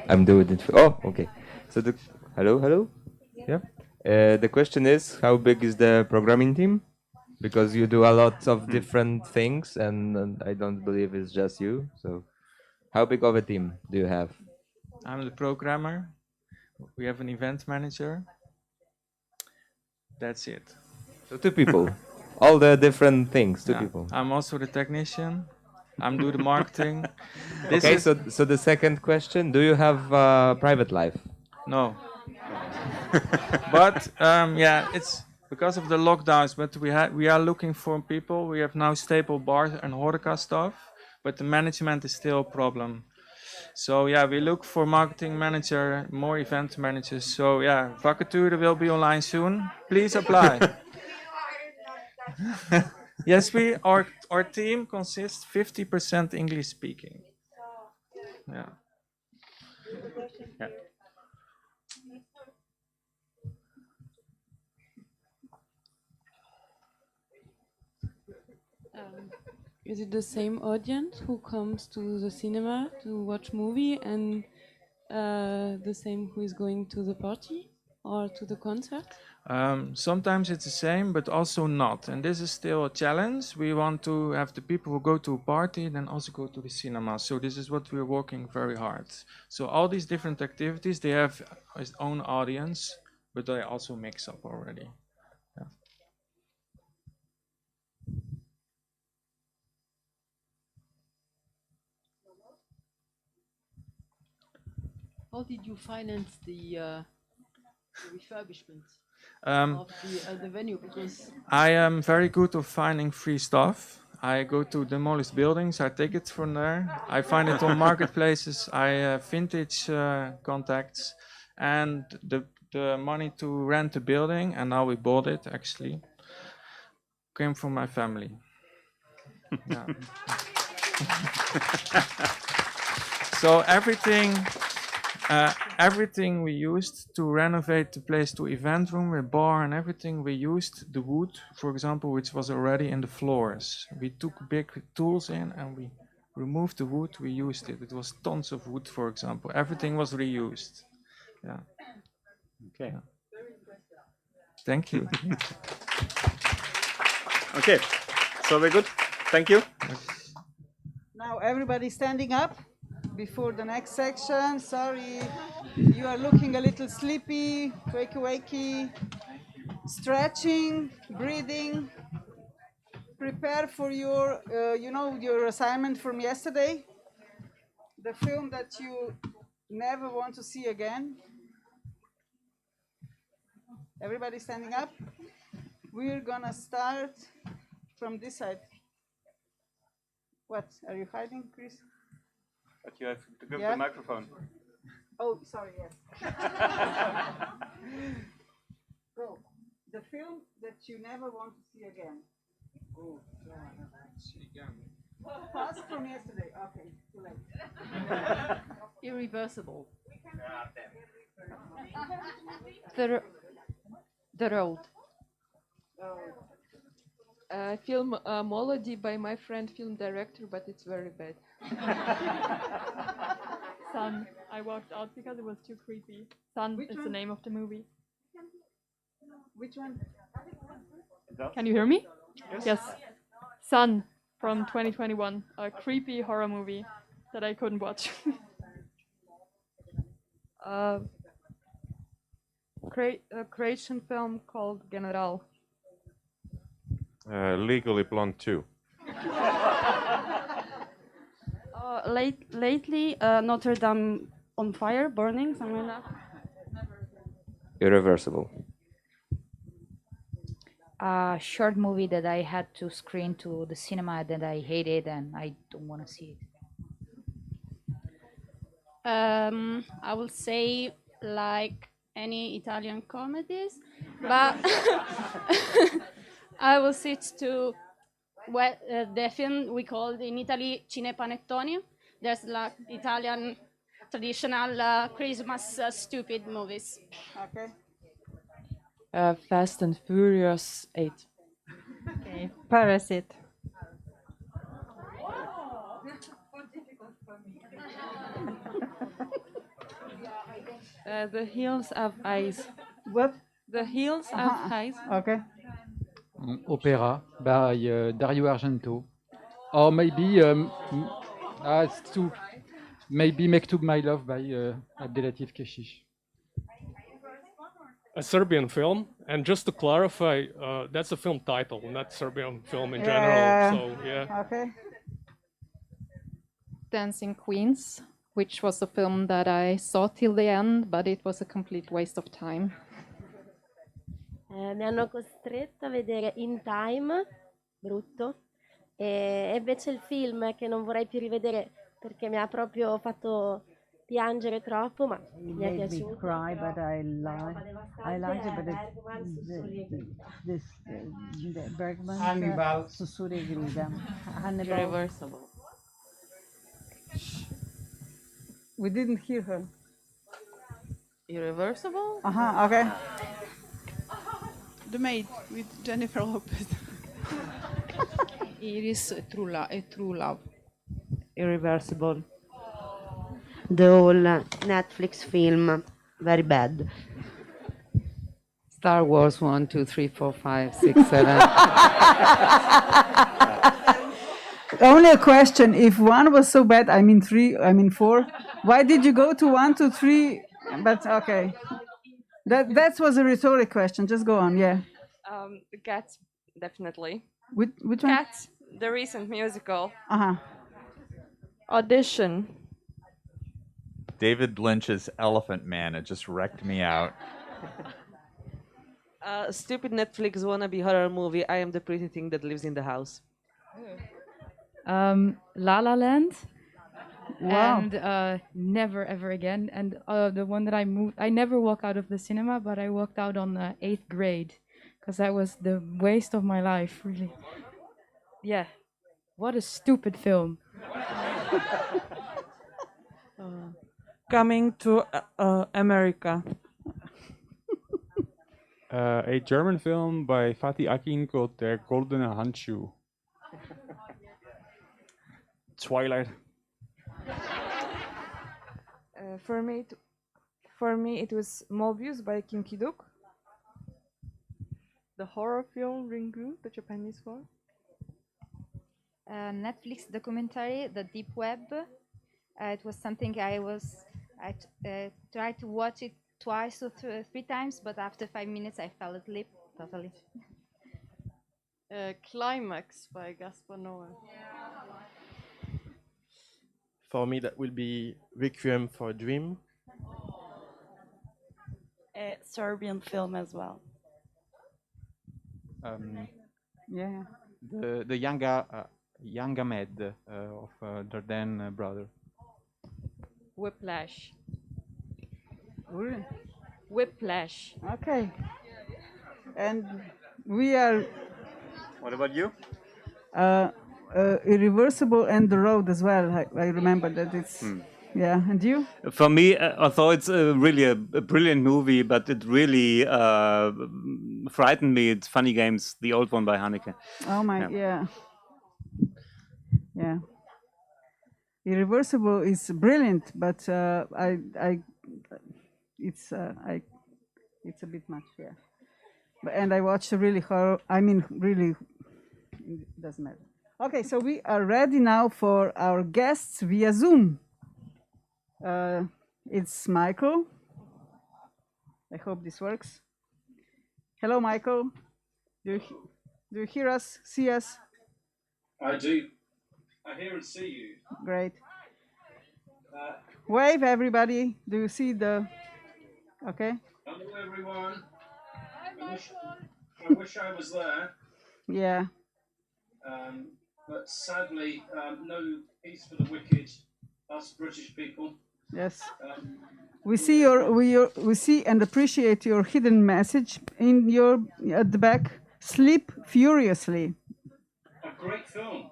I'm doing it. Oh, okay. So hello. Yeah. The question is, how big is the programming team? Because you do a lot of different things, and I don't believe it's just you. So, how big of a team do you have? I'm the programmer. We have an event manager. That's it. So 2 people. All the different things, 2 people. I'm also the technician. I'm doing the marketing. Okay, so the second question, do you have a private life? No. But yeah, it's because of the lockdowns, but we are looking for people. We have now stable bars and horeca stuff, but the management is still a problem. So yeah, we look for marketing manager, more event managers. So yeah, vacature will be online soon. Please apply. Yes, our team consists 50% English speaking. Yeah. Yeah. Is it the same audience who comes to the cinema to watch movie and the same who is going to the party or to the concert? Sometimes it's the same, but also not. And this is still a challenge. We want to have the people who go to a party then also go to the cinema. So this is what we're working very hard. So all these different activities, they have its own audience, but they also mix up already. Yeah. How did you finance the refurbishment Um, of the venue? Because I am very good at finding free stuff. I go to demolished buildings, I take it from there. I find it on marketplaces, I have vintage contacts, and the money to rent the building, and now we bought it actually, came from my family. Yeah. So everything we used to renovate the place to event room, a bar and everything, we used the wood, for example, which was already in the floors. We took big tools in and we removed the wood, we used it. It was tons of wood, for example. Everything was reused. Yeah. Okay. Yeah. Thank you. Okay. So we're good. Thank you. Now everybody standing up before the next section. Sorry, you are looking a little sleepy, wakey, stretching, breathing. Prepare for your, your assignment from yesterday. The film that you never want to see again. Everybody standing up. We're gonna start from this side. What, are you hiding, Chris? But you have to give Yeah? the microphone. Oh, sorry, yes. Go. The film that you never want to see again. Oh, past from yesterday. Okay, too late. irreversible. The Road. Film Molody by my friend film director, but it's very bad. Sun. I walked out because it was too creepy. Sun Which is one? the name of the movie. Which one? Can you hear me? Yes. Yes. Sun from 2021, a creepy horror movie that I couldn't watch. A Croatian film called General. Legally Blonde 2. Lately, Notre Dame on fire, burning, something like that. Irreversible. A short movie that I had to screen to the cinema that I hated and I don't want to see it. I will say like any Italian comedies, but I will switch to the film we called in Italy Cinepanettoni. There's like Italian traditional Christmas stupid movies. Okay. Fast and Furious 8. Okay, Parasite. The Hills of Eyes. What? The Hills of Eyes. Okay. Opera by Dario Argento. Or maybe, it's too, maybe Mektub My Love by Abdelatif Keshish. A Serbian film, and just to clarify, that's a film title, not Serbian film in general. So yeah. Okay. Dancing Queens, which was a film that I saw till the end, but it was a complete waste of time. Mi hanno costretto a vedere In Time, brutto, e invece il film che non vorrei più rivedere perché mi ha proprio fatto piangere troppo, ma mi è piaciuto. Cry, but I liked it, but the Bergman Hannibal. Sussurri grida. Hannibal. Irreversible. We didn't hear her. Irreversible? Okay. The Maid with Jennifer Lopez. It is a true love. Irreversible. The whole Netflix film, very bad. Star Wars 1, 2, 3, 4, 5, 6, 7. Only a question. If one was so bad, I mean 4. Why did you go to 1, 2, 3? But okay. That was a rhetoric question. Just go on. Yeah. The Cats, definitely. Which one? Cats, the recent musical. Audition. David Lynch's Elephant Man. It just wrecked me out. Stupid Netflix wannabe horror movie. I am the pretty thing that lives in the house. La La Land. Wow. And Never Ever Again. And the one that I never walk out of the cinema, but I walked out on 8th grade because that was the waste of my life, really. Yeah, what a stupid film. Coming to America. A German film by Fatih Akin called Der Goldene Handschuh. Twilight. For me, it was Mobius by Kim Ki-duk. The horror film Ringu, the Japanese one. Netflix documentary, The Deep Web. It was something I tried to watch it twice or 3 times, but after 5 minutes I fell asleep totally. Climax by Gaspar Noé. For me, that will be Requiem for a Dream. A Serbian film as well. Yeah. The Younger Med of Dardenne brother. Whiplash. Really? Whiplash. Okay. And we are. What about you? Irreversible and The Road as well. I remember that it's. Yeah, and you? For me, although it's really a brilliant movie, but it really frightened me. It's Funny Games, the old one by Haneke. Oh my, yeah. Irreversible is brilliant, but it's a bit much, yeah. And I watched a really horror. I mean, really, it doesn't matter. Okay, so we are ready now for our guests via Zoom. It's Michael. I hope this works. Hello, Michael. Do you hear us, see us? I do. I hear and see you. Great. Wave, everybody. Do you see the... Okay. Hello, everyone. I wish I was there. Yeah. But sadly, no peace for the wicked, us British people. Yes. We see and appreciate your hidden message at the back. Sleep furiously. A great film.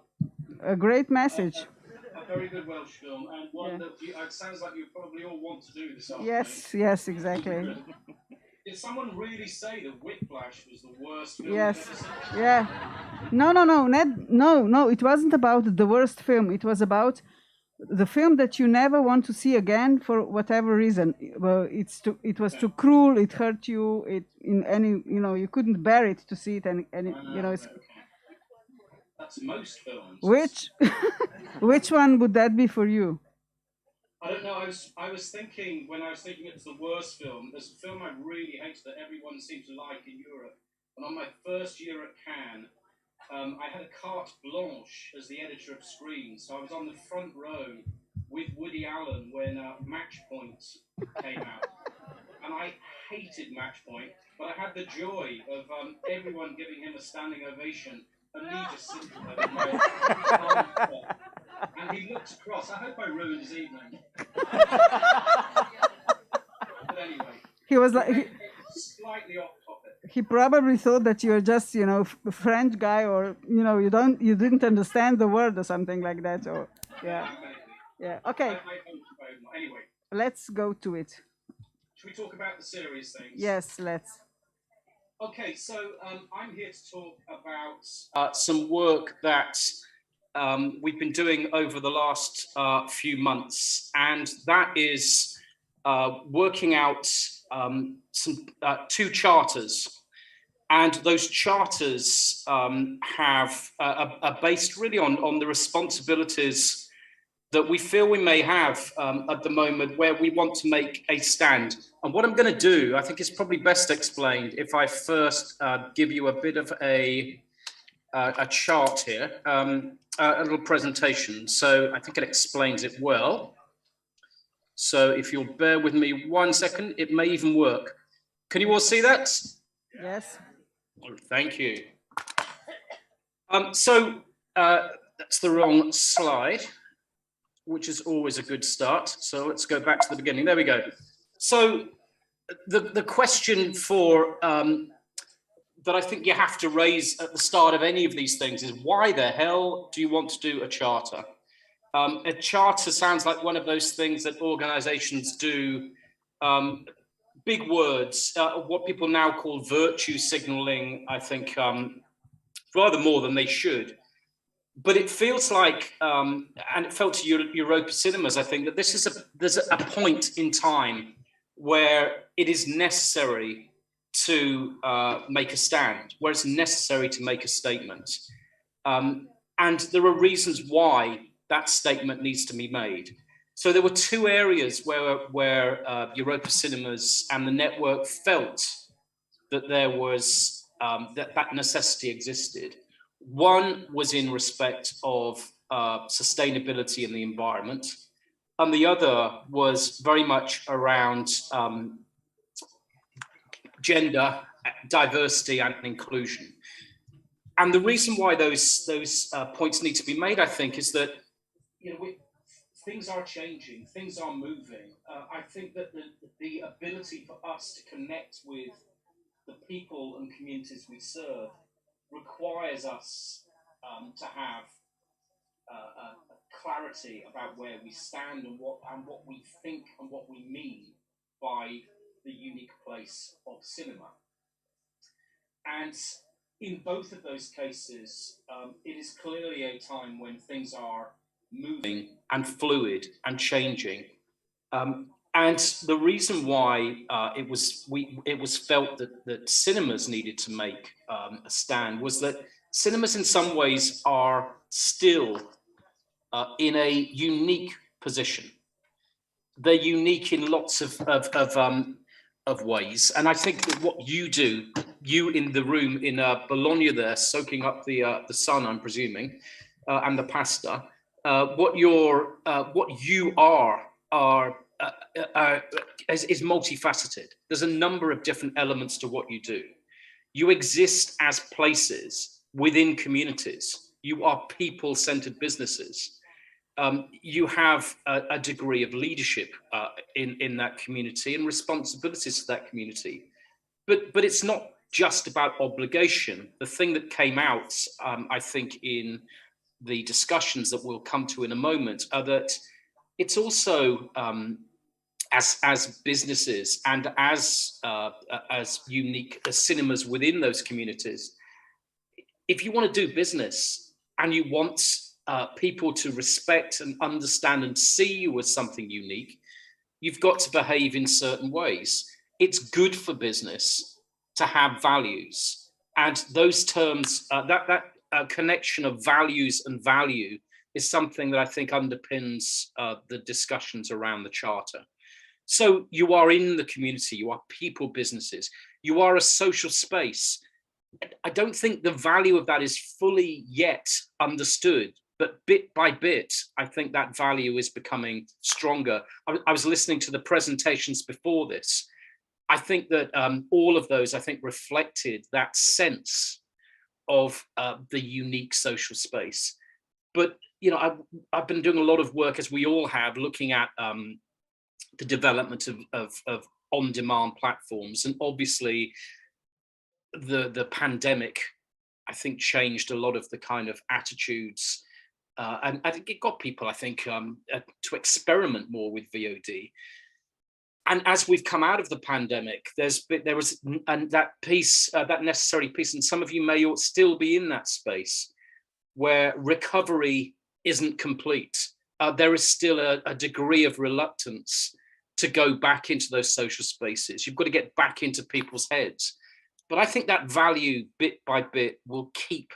A great message. A very good Welsh film, and one that it sounds like you probably all want to do this afternoon. Yes, exactly. Did someone really say that Whiplash was the worst film? Yes. you've ever seen? Yeah. No. It wasn't about the worst film. It was about the film that you never want to see again for whatever reason. Well, it was too cruel. It hurt you. You couldn't bear it to see it. It's, That's most films. Which one would that be for you? I don't know. I was thinking when I was thinking it was the worst film. There's a film I really hate that everyone seems to like in Europe. And on my first year at Cannes, I had a carte blanche as the editor of Screen, so I was on the front row with Woody Allen when Match Point came out. And I hated Match Point, but I had the joy of everyone giving him a standing ovation and me just sitting there with my arms up. And he looked cross. I hope I ruined his evening. But anyway, He was like... slightly off topic. He probably thought that you're just, a French guy, or you didn't understand the word or something like that. Or yeah. Okay. Anyway, Let's go to it. we talk about the serious things? Yes, let's. Okay, so I'm here to talk about some work that we've been doing over the last few months, and that is working out two charters. And those charters are based really on the responsibilities that we feel we may have at the moment where we want to make a stand. And what I'm going to do, I think it's probably best explained if I first give you a bit of a chart here, a little presentation. So I think it explains it well. So if you'll bear with me 1 second, it may even work. Can you all see that? Yes. Oh, thank you. So that's the wrong slide, which is always a good start. So let's go back to the beginning. There we go. So the question for that I think you have to raise at the start of any of these things is, why the hell do you want to do a charter? A charter sounds like one of those things that organizations do, big words, what people now call virtue signaling, I think, rather more than they should. But it feels like, and it felt to Europa Cinemas, I think, that there's a point in time where it is necessary to make a stand, where it's necessary to make a statement. And there are reasons why that statement needs to be made. So there were two areas where Europa Cinemas and the network felt that there was, that necessity existed. One was in respect of sustainability in the environment, and the other was very much around gender, diversity, and inclusion. And the reason why those points need to be made, I think, is that things are changing, things are moving. I think that the ability for us to connect with the people and communities we serve requires us to have a clarity about where we stand and what we think and what we mean by the unique place of cinema. And in both of those cases, it is clearly a time when things are moving and fluid and changing. And the reason why it was felt that cinemas needed to make a stand was that cinemas in some ways are still in a unique position. They're unique in lots of ways. And I think that what you do, you in the room in Bologna there, soaking up the sun, I'm presuming, and the pasta, what you are is multifaceted. There's a number of different elements to what you do. You exist as places within communities. You are people-centered businesses. You have a degree of leadership in that community and responsibilities to that community. But it's not just about obligation. The thing that came out, I think, in the discussions that we'll come to in a moment, are that it's also, as businesses and as unique as cinemas within those communities, if you want to do business and you want people to respect and understand and see you as something unique, you've got to behave in certain ways. It's good for business to have values, and those terms, that connection of values and value is something that I think underpins the discussions around the charter. So you are in the community, you are people businesses, you are a social space. I don't think the value of that is fully yet understood, but bit by bit, I think that value is becoming stronger. I was listening to the presentations before this. I think that all of those, I think, reflected that sense of the unique social space. But, you know, I've been doing a lot of work, as we all have, looking at the development of on-demand platforms. And obviously, the pandemic, I think, changed a lot of the kind of attitudes. And I think it got people, I think, to experiment more with VOD. And as we've come out of the pandemic, there was that piece, that necessary piece, and some of you may still be in that space where recovery isn't complete. There is still a degree of reluctance to go back into those social spaces. You've got to get back into people's heads. But I think that value, bit by bit, will keep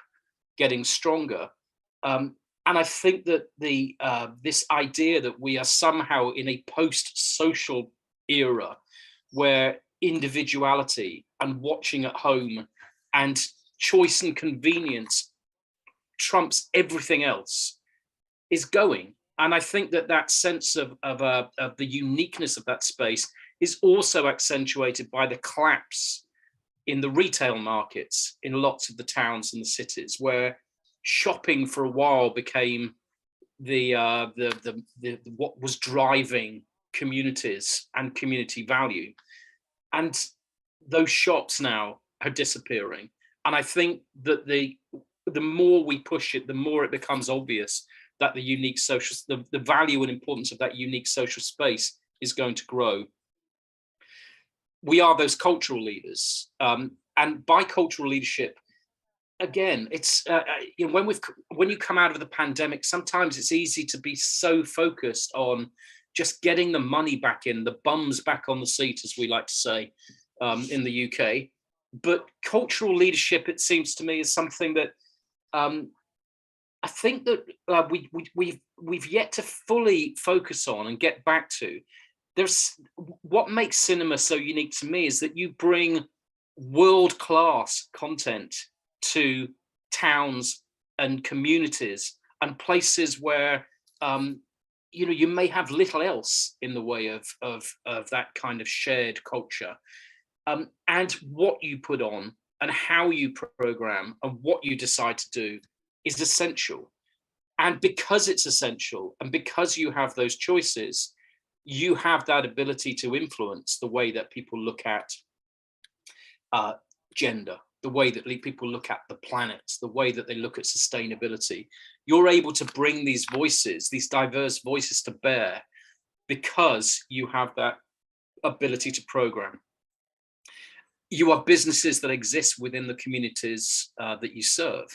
getting stronger. And I think that this idea that we are somehow in a post-social era where individuality and watching at home and choice and convenience trumps everything else is going. And I think that sense of the uniqueness of that space is also accentuated by the collapse in the retail markets in lots of the towns and the cities, where shopping for a while became what was driving communities and community value. And those shops now are disappearing. And I think that the more we push it, the more it becomes obvious that the unique social, the value and importance of that unique social space is going to grow. We are those cultural leaders, and by cultural leadership, again, it's you know, when you come out of the pandemic, sometimes it's easy to be so focused on just getting the money back in, the bums back on the seat, as we like to say in the UK. But cultural leadership, it seems to me, is something that I think that we've yet to fully focus on and get back to. There's what makes cinema so unique to me is that you bring world-class content to towns and communities and places where you know, you may have little else in the way of that kind of shared culture. And what you put on and how you program and what you decide to do is essential. And because it's essential and because you have those choices, you have that ability to influence the way that people look at gender, the way that people look at the planet, the way that they look at sustainability. You're able to bring these voices, these diverse voices to bear because you have that ability to program. You are businesses that exist within the communities that you serve.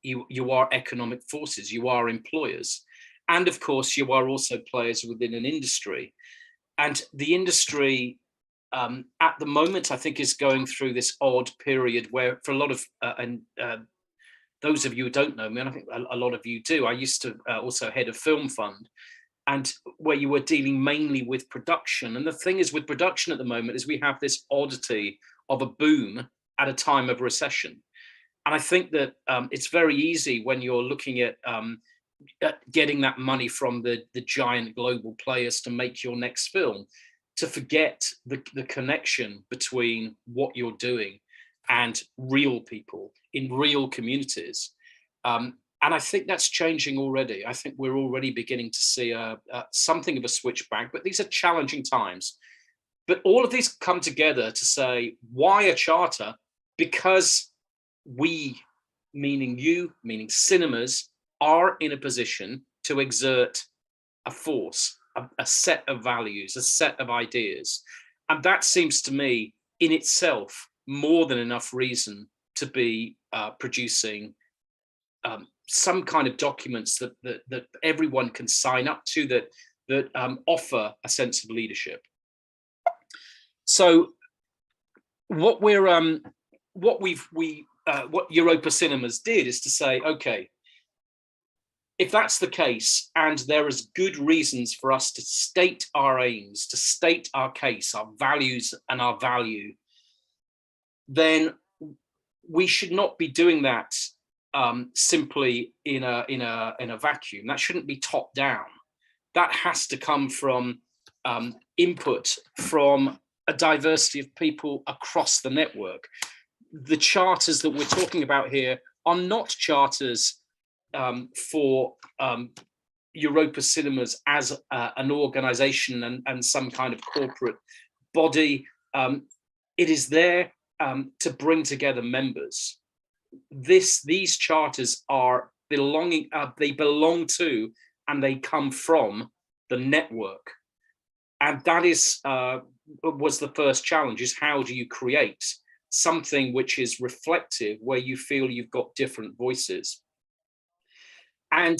You are economic forces, you are employers. And of course, you are also players within an industry. And the industry at the moment, I think, is going through this odd period where for a lot of, those of you who don't know me, and I think a lot of you do, I used to also head a film fund, and where you were dealing mainly with production. And the thing is with production at the moment is we have this oddity of a boom at a time of recession. And I think that it's very easy when you're looking at getting that money from the giant global players to make your next film, to forget the connection between what you're doing and real people in real communities. And I think that's changing already. I think we're already beginning to see something of a switch back, but these are challenging times. But all of these come together to say, why a charter? Because we, meaning you, meaning cinemas, are in a position to exert a force, a set of values, a set of ideas. And that seems to me in itself more than enough reason to be producing some kind of documents that everyone can sign up to, that offer a sense of leadership. So what Europa Cinemas did is to say, okay, if that's the case, and there is good reasons for us to state our aims, to state our case, our values and our value, then we should not be doing that simply in a vacuum. That shouldn't be top down. That has to come from input from a diversity of people across the network. The charters that we're talking about here are not charters for Europa Cinemas as an organization and some kind of corporate body. It is there to bring together members. These charters are they belong to and they come from the network. And that is was the first challenge, is how do you create something which is reflective, where you feel you've got different voices. And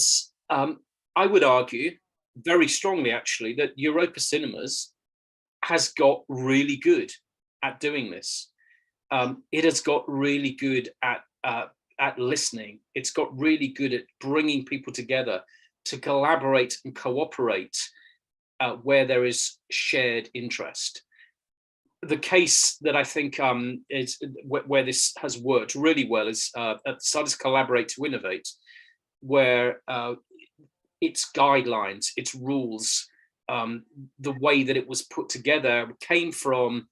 I would argue very strongly, actually, that Europa Cinemas has got really good at doing this. It has got really good at listening. It's got really good at bringing people together to collaborate and cooperate where there is shared interest. The case that I think is where this has worked really well is Studies Collaborate to Innovate, where its guidelines, its rules, the way that it was put together came from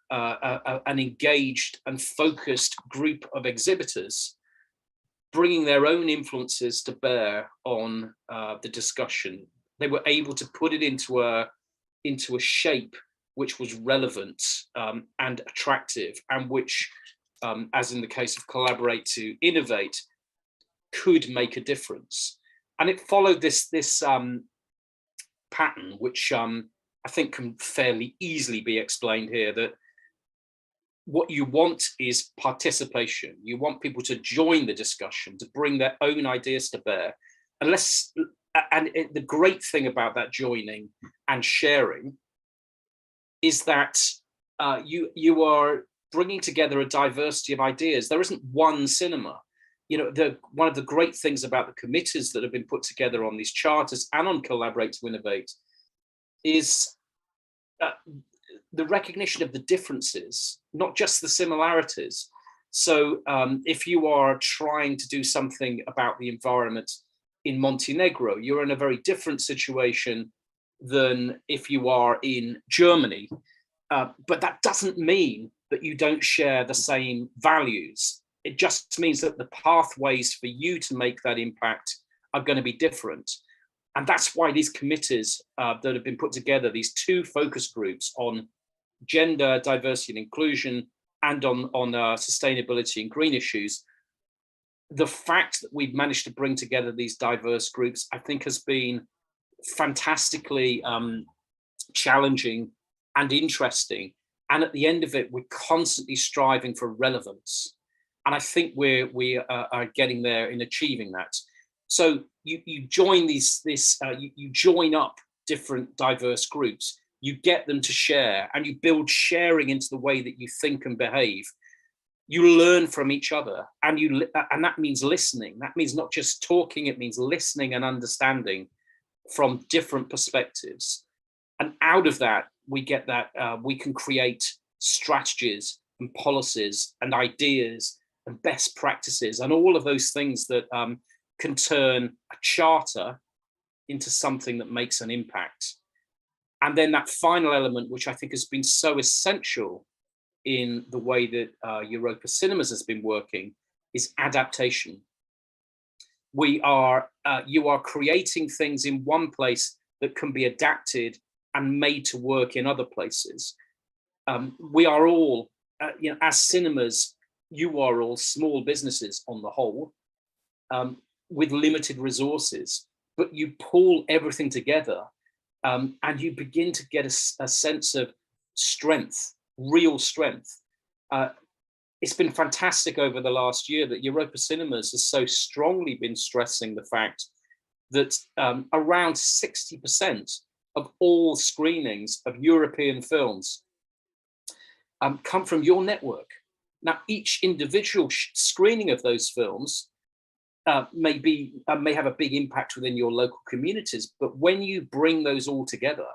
an engaged and focused group of exhibitors bringing their own influences to bear on the discussion. They were able to put it into a shape which was relevant and attractive, and which, as in the case of Collaborate to Innovate, could make a difference. And it followed this pattern, which I think can fairly easily be explained here, that what you want is participation. You want people to join the discussion, to bring their own ideas to bear. And the great thing about that joining and sharing is that you are bringing together a diversity of ideas. There isn't one cinema. You know, one of the great things about the committees that have been put together on these charters and on Collaborate to Innovate is the recognition of the differences, not just the similarities. So if you are trying to do something about the environment in Montenegro, you're in a very different situation than if you are in Germany. But that doesn't mean that you don't share the same values. It just means that the pathways for you to make that impact are going to be different. And that's why these committees that have been put together, these two focus groups on gender, diversity and inclusion, and on sustainability and green issues, the fact that we've managed to bring together these diverse groups, I think, has been fantastically challenging and interesting. And at the end of it, we're constantly striving for relevance. And I think we are getting there in achieving that. So you join you join up different diverse groups, you get them to share, and you build sharing into the way that you think and behave. You learn from each other, and that means listening. That means not just talking, it means listening and understanding from different perspectives. And out of that, we get that we can create strategies and policies and ideas and best practices and all of those things that can turn a charter into something that makes an impact. And then that final element, which I think has been so essential in the way that Europa Cinemas has been working, is adaptation. You are creating things in one place that can be adapted and made to work in other places. We are all, as cinemas, you are all small businesses on the whole, with limited resources, but you pull everything together and you begin to get a sense of strength, real strength. It's been fantastic over the last year that Europa Cinemas has so strongly been stressing the fact that around 60% of all screenings of European films come from your network. Now, each individual screening of those films may have a big impact within your local communities, but when you bring those all together,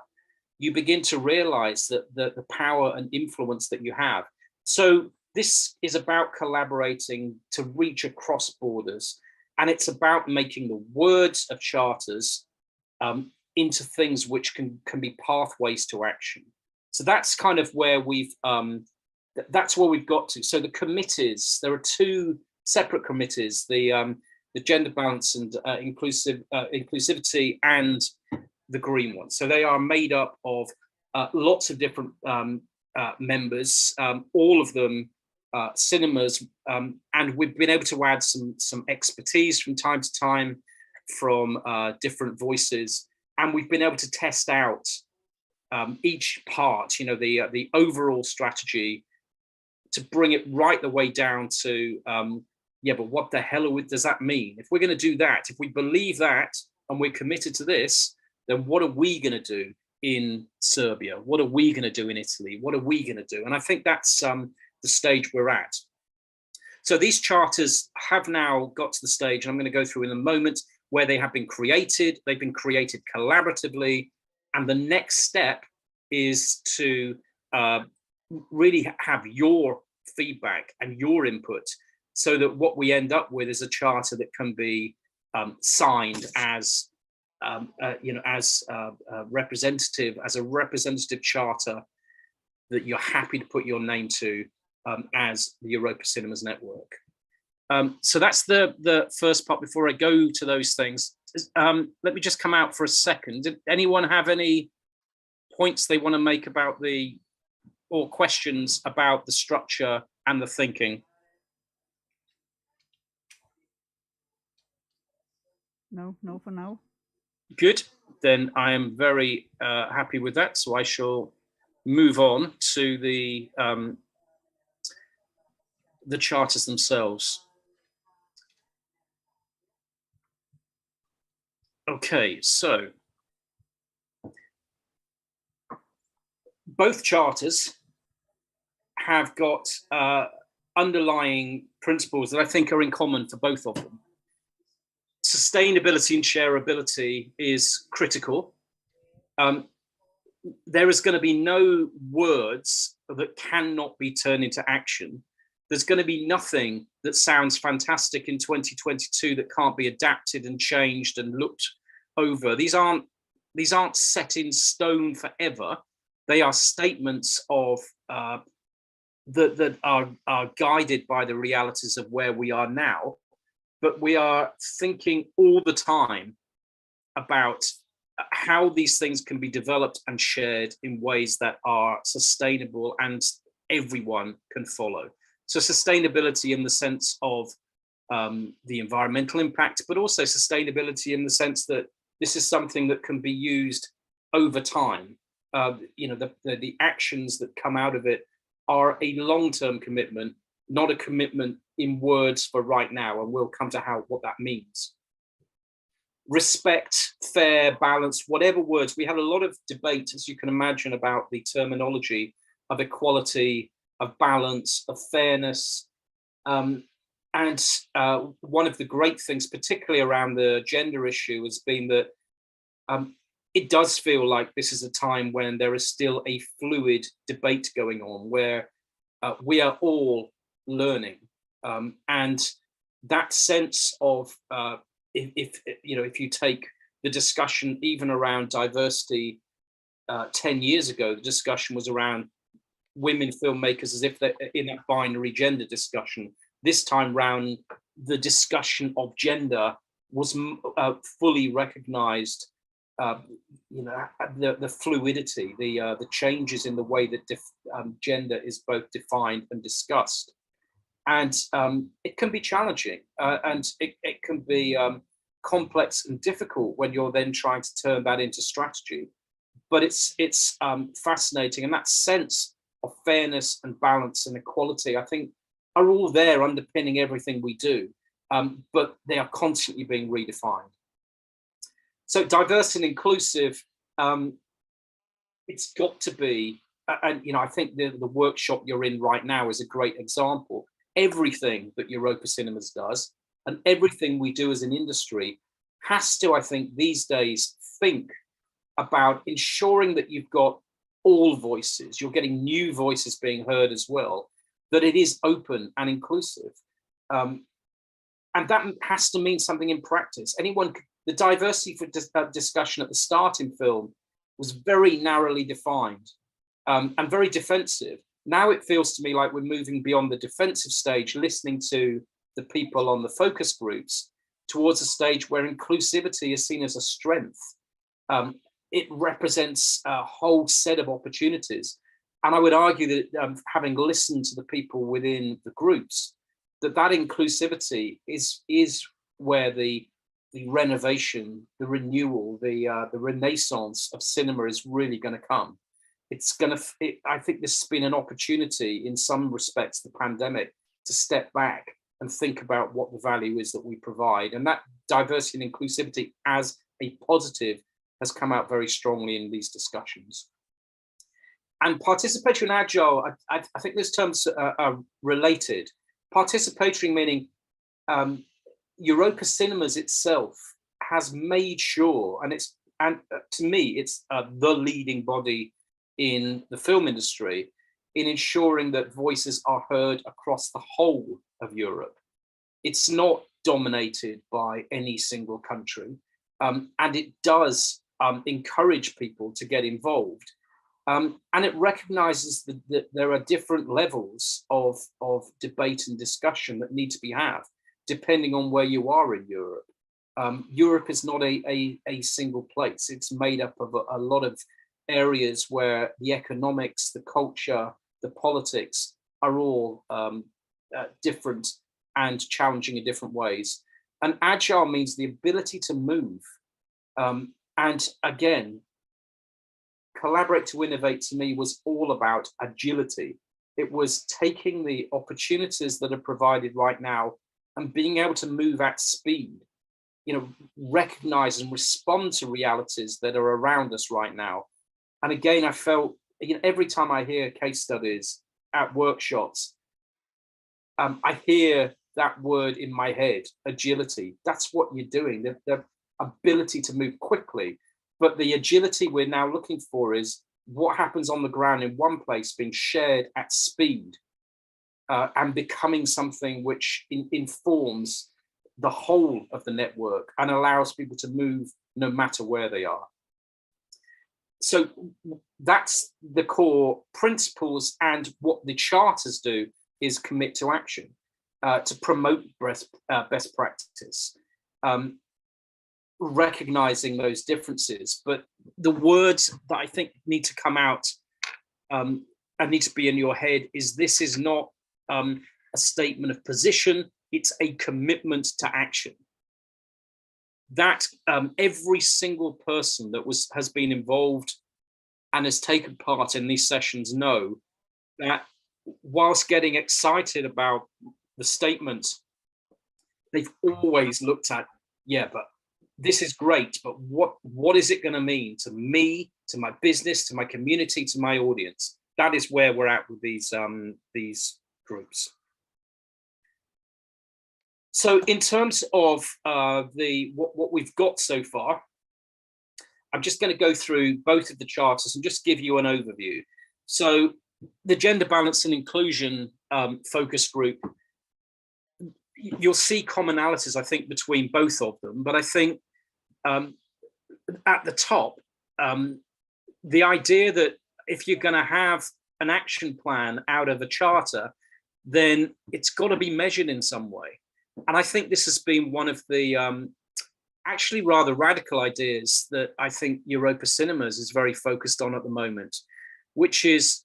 you begin to realize that the power and influence that you have. So this is about collaborating to reach across borders, and it's about making the words of charters into things which can be pathways to action. So that's kind of where we've got to. So the committees, there are two separate committees, the gender balance and inclusivity and the green one. So they are made up of lots of different members, all of them cinemas, and we've been able to add some expertise from time to time from different voices, and we've been able to test out each part, the overall strategy, to bring it right the way down to, but what the hell does that mean? If we're going to do that, if we believe that and we're committed to this, then what are we going to do in Serbia? What are we going to do in Italy? What are we going to do? And I think that's the stage we're at. So these charters have now got to the stage, and I'm going to go through in a moment, where they have been created. They've been created collaboratively. And the next step is to really have your feedback and your input, so that what we end up with is a charter that can be signed as representative, as a representative charter that you're happy to put your name to as the Europa Cinemas Network. So that's the first part. Before I go to those things, let me just come out for a second. Did anyone have any points they want to make about or questions about the structure and the thinking? No for now. Good, then I am very happy with that. So I shall move on to the charters themselves. Okay, so both charters have got underlying principles that I think are in common for both of them. Sustainability and shareability is critical. There is going to be no words that cannot be turned into action. There's going to be nothing that sounds fantastic in 2022 that can't be adapted and changed and looked over. These aren't set in stone forever. They are statements of that are guided by the realities of where we are now. But we are thinking all the time about how these things can be developed and shared in ways that are sustainable and everyone can follow. So sustainability in the sense of the environmental impact, but also sustainability in the sense that this is something that can be used over time. The actions that come out of it are a long-term commitment, not a commitment in words for right now, and we'll come to what that means. Respect, fair, balance, whatever words. We have a lot of debate, as you can imagine, about the terminology of equality, of balance, of fairness. And one of the great things, particularly around the gender issue, has been that it does feel like this is a time when there is still a fluid debate going on, where we are all learning. And that sense of, if you take the discussion even around diversity 10 years ago, the discussion was around women filmmakers as if they're in that binary gender discussion. This time round, the discussion of gender was fully recognized, the fluidity, the changes in the way that gender is both defined and discussed. And it can be challenging and it can be complex and difficult when you're then trying to turn that into strategy. But it's fascinating, and that sense of fairness and balance and equality, I think, are all there underpinning everything we do, but they are constantly being redefined. So diverse and inclusive, it's got to be, and I think the workshop you're in right now is a great example. Everything that Europa Cinemas does and everything we do as an industry has to, I think, these days think about ensuring that you've got all voices, you're getting new voices being heard as well, that it is open and inclusive. And that has to mean something in practice. The diversity for discussion at the start in film was very narrowly defined and very defensive. Now it feels to me like we're moving beyond the defensive stage, listening to the people on the focus groups, towards a stage where inclusivity is seen as a strength. It represents a whole set of opportunities. And I would argue that having listened to the people within the groups, that inclusivity is where the the renovation, the renewal, the renaissance of cinema is really going to come. I think this has been an opportunity in some respects, the pandemic, to step back and think about what the value is that we provide. And that diversity and inclusivity as a positive has come out very strongly in these discussions. And participatory and agile, I think those terms are related. Participatory meaning Europa Cinemas itself has made sure, and to me, it's the leading body in the film industry in ensuring that voices are heard across the whole of Europe. It's not dominated by any single country, and it does encourage people to get involved. And it recognizes that there are different levels of debate and discussion that need to be had, depending on where you are in Europe. Europe is not a single place. It's made up of a lot of areas where the economics, the culture, the politics are all different and challenging in different ways. And agile means the ability to move. And again, Collaborate to Innovate to me was all about agility. It was taking the opportunities that are provided right now and being able to move at speed, recognize and respond to realities that are around us right now. And again, I felt, every time I hear case studies at workshops, I hear that word in my head, agility. That's what you're doing, the ability to move quickly. But the agility we're now looking for is what happens on the ground in one place being shared at speed and becoming something which informs the whole of the network and allows people to move no matter where they are. So that's the core principles, and what the charters do is commit to action to promote best practice, recognizing those differences. But the words that I think need to come out and need to be in your head is this is not a statement of position, it's a commitment to action. That every single person that has been involved and has taken part in these sessions know that whilst getting excited about the statement, they've always looked at, yeah, but this is great, but what is it going to mean to me, to my business, to my community, to my audience? That is where we're at with these groups. So in terms of what we've got so far, I'm just going to go through both of the charters and just give you an overview. So the gender balance and inclusion focus group, you'll see commonalities, I think, between both of them. But I think at the top, the idea that if you're going to have an action plan out of a charter, then it's got to be measured in some way. And I think this has been one of the actually rather radical ideas that I think Europa Cinemas is very focused on at the moment, which is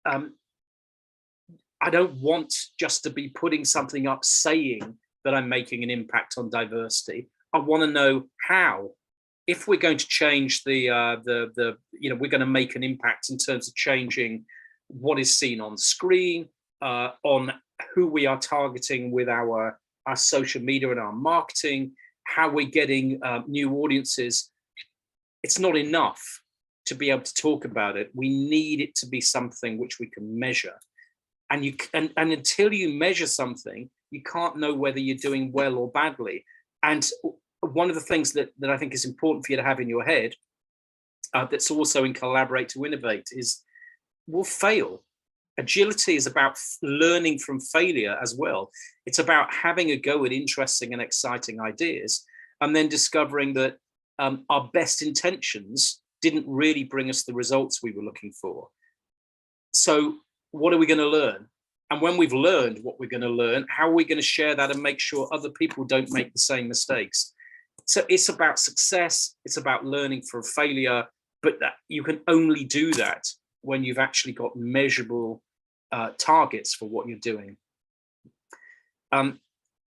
I don't want just to be putting something up saying that I'm making an impact on diversity. I want to know how. If we're going to change we're going to make an impact in terms of changing what is seen on screen, on who we are targeting with our social media and our marketing, how we're getting new audiences. It's not enough to be able to talk about it. We need it to be something which we can measure. And until you measure something, you can't know whether you're doing well or badly. And one of the things that I think is important for you to have in your head, that's also in Collaborate to Innovate, is we'll fail. Agility is about learning from failure as well. It's about having a go at interesting and exciting ideas, and then discovering that our best intentions didn't really bring us the results we were looking for. So what are we going to learn? And when we've learned what we're going to learn, how are we going to share that and make sure other people don't make the same mistakes? So it's about success. It's about learning from failure, but that you can only do that when you've actually got measurable targets for what you're doing.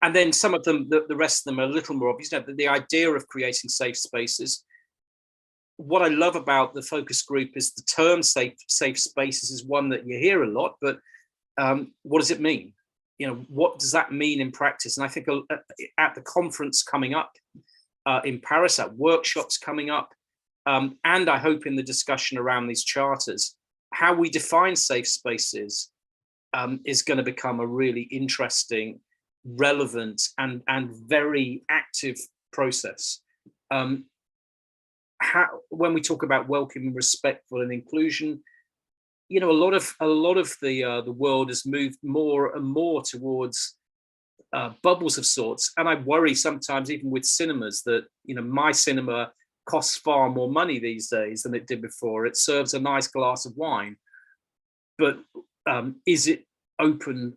And then some of them, the rest of them are a little more obvious. The idea of creating safe spaces. What I love about the focus group is the term safe spaces is one that you hear a lot, but what does it mean? What does that mean in practice? And I think at the conference coming up in Paris, at workshops coming up, and I hope in the discussion around these charters, how we define safe spaces is going to become a really interesting, relevant, and very active process. When we talk about welcoming, respectful, and inclusion, a lot of the world has moved more and more towards bubbles of sorts, and I worry sometimes, even with cinemas, that my cinema costs far more money these days than it did before. It serves a nice glass of wine, but is it open?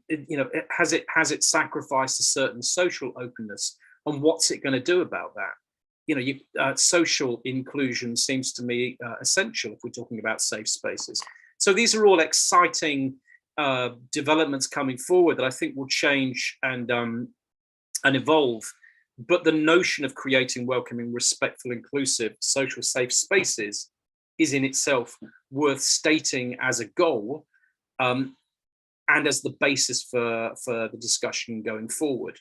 Has it sacrificed a certain social openness, and what's it going to do about that? Social inclusion seems to me essential if we're talking about safe spaces. So these are all exciting developments coming forward that I think will change and evolve. But the notion of creating welcoming, respectful, inclusive, social safe spaces is in itself worth stating as a goal and as the basis for the discussion going forward.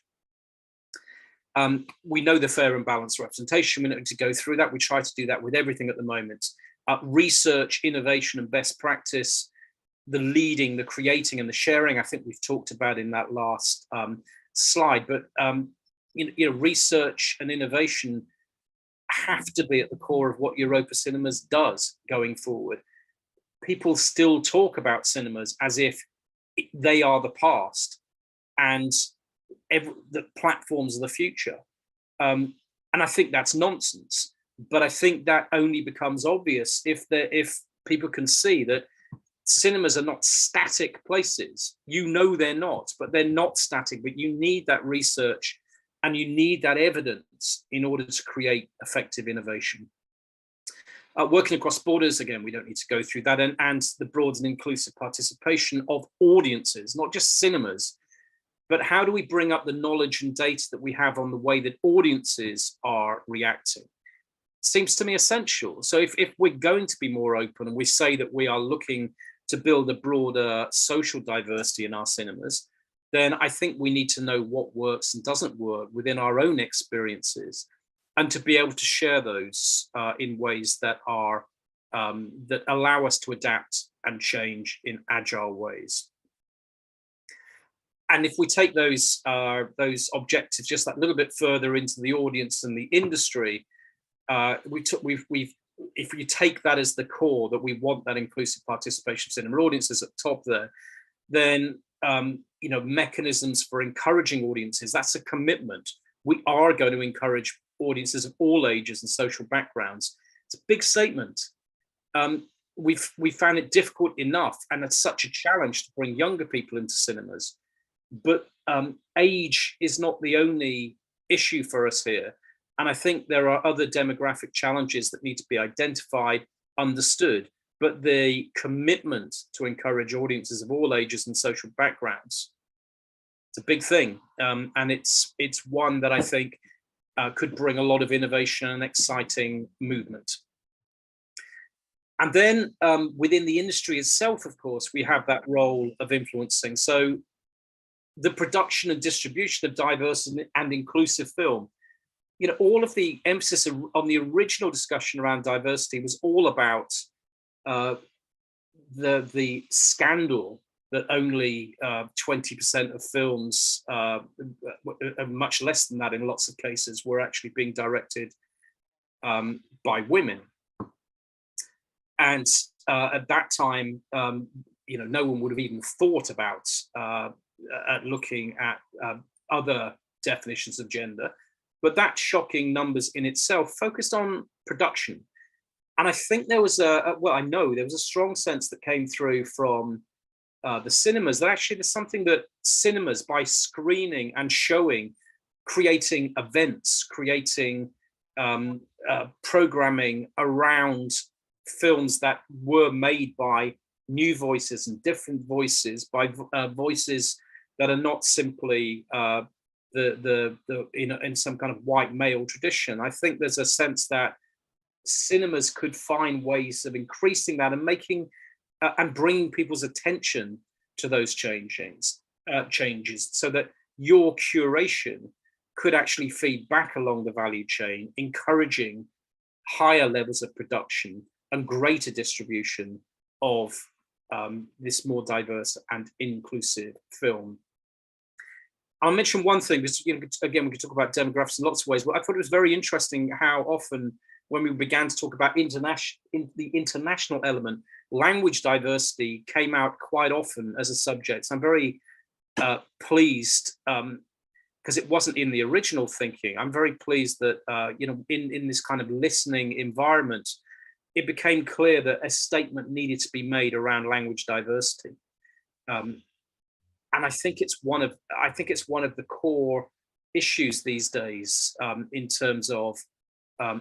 We know the fair and balanced representation. We don't need to go through that. We try to do that with everything at the moment. Research, innovation, and best practice, the leading, the creating, and the sharing, I think we've talked about in that last slide. But research and innovation have to be at the core of what Europa Cinemas does going forward. People still talk about cinemas as if they are the past and the platforms of the future. And I think that's nonsense. But I think that only becomes obvious if people can see that cinemas are not static places. They're not, but they're not static. But you need that research and you need that evidence in order to create effective innovation. Working across borders, again, we don't need to go through that, and the broad and inclusive participation of audiences, not just cinemas, but how do we bring up the knowledge and data that we have on the way that audiences are reacting? Seems to me essential. So if we're going to be more open and we say that we are looking to build a broader social diversity in our cinemas, then I think we need to know what works and doesn't work within our own experiences, and to be able to share those in ways that are that allow us to adapt and change in agile ways. And if we take those objectives just that little bit further into the audience and the industry, if you take that as the core, that we want that inclusive participation of cinema audiences at the top there, then mechanisms for encouraging audiences, that's a commitment. We are going to encourage audiences of all ages and social backgrounds. It's a big statement. We found it difficult enough, and it's such a challenge to bring younger people into cinemas. But age is not the only issue for us here. And I think there are other demographic challenges that need to be identified, understood, but the commitment to encourage audiences of all ages and social backgrounds, it's a big thing. And it's one that I think could bring a lot of innovation and exciting movement. And then within the industry itself, of course, we have that role of influencing. So the production and distribution of diverse and inclusive film, all of the emphasis on the original discussion around diversity was all about the scandal that only 20% of films, much less than that in lots of cases, were actually being directed by women. And at that time, no one would have even thought about looking at other definitions of gender. But that shocking numbers in itself focused on production. And I think there was I know there was a strong sense that came through from the cinemas that actually there's something that cinemas, by screening and showing, creating events, creating programming around films that were made by new voices and different voices, by voices that are not simply in some kind of white male tradition. I think there's a sense that cinemas could find ways of increasing that and making and bringing people's attention to those changes, so that your curation could actually feed back along the value chain, encouraging higher levels of production and greater distribution of this more diverse and inclusive film. I'll mention one thing, because again, we could talk about demographics in lots of ways, but I thought it was very interesting how often, when we began to talk about the international element, language diversity came out quite often as a subject. So I'm very pleased, because it wasn't in the original thinking. I'm very pleased that in this kind of listening environment, it became clear that a statement needed to be made around language diversity. And I think it's one of the core issues these days in terms of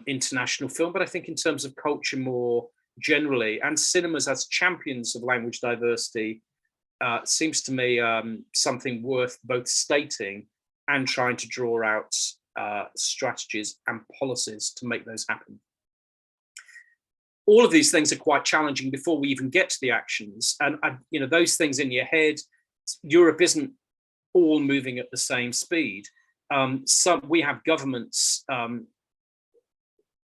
international film, but I think in terms of culture more generally, and cinemas as champions of language diversity seems to me something worth both stating and trying to draw out strategies and policies to make those happen. All of these things are quite challenging before we even get to the actions, and those things in your head. Europe isn't all moving at the same speed. We have governments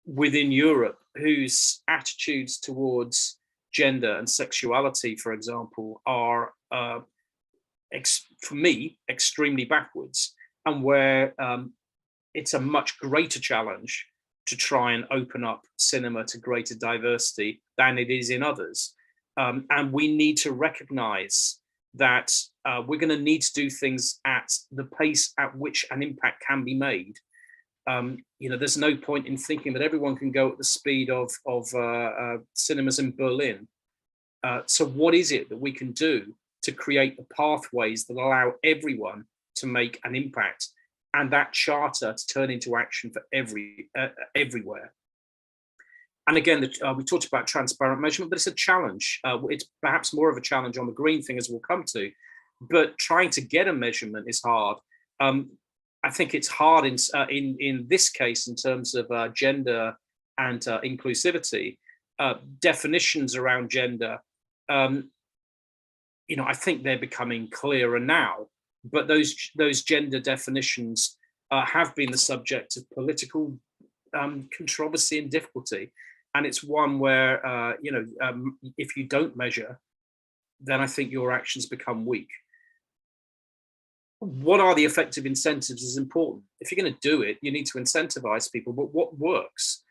within Europe whose attitudes towards gender and sexuality, for example, are, for me, extremely backwards, and where it's a much greater challenge to try and open up cinema to greater diversity than it is in others. And we need to recognize that we're going to need to do things at the pace at which an impact can be made. There's no point in thinking that everyone can go at the speed of cinemas in Berlin. So what is it that we can do to create the pathways that allow everyone to make an impact, and that charter to turn into action for everywhere? And again, we talked about transparent measurement, but it's a challenge. It's perhaps more of a challenge on the green thing, as we'll come to, but trying to get a measurement is hard. I think it's hard in this case in terms of gender and inclusivity. Definitions around gender, I think they're becoming clearer now, but those gender definitions have been the subject of political controversy and difficulty. And it's one where, if you don't measure, then I think your actions become weak. What are the effective incentives is important. If you're going to do it, you need to incentivize people, but what works?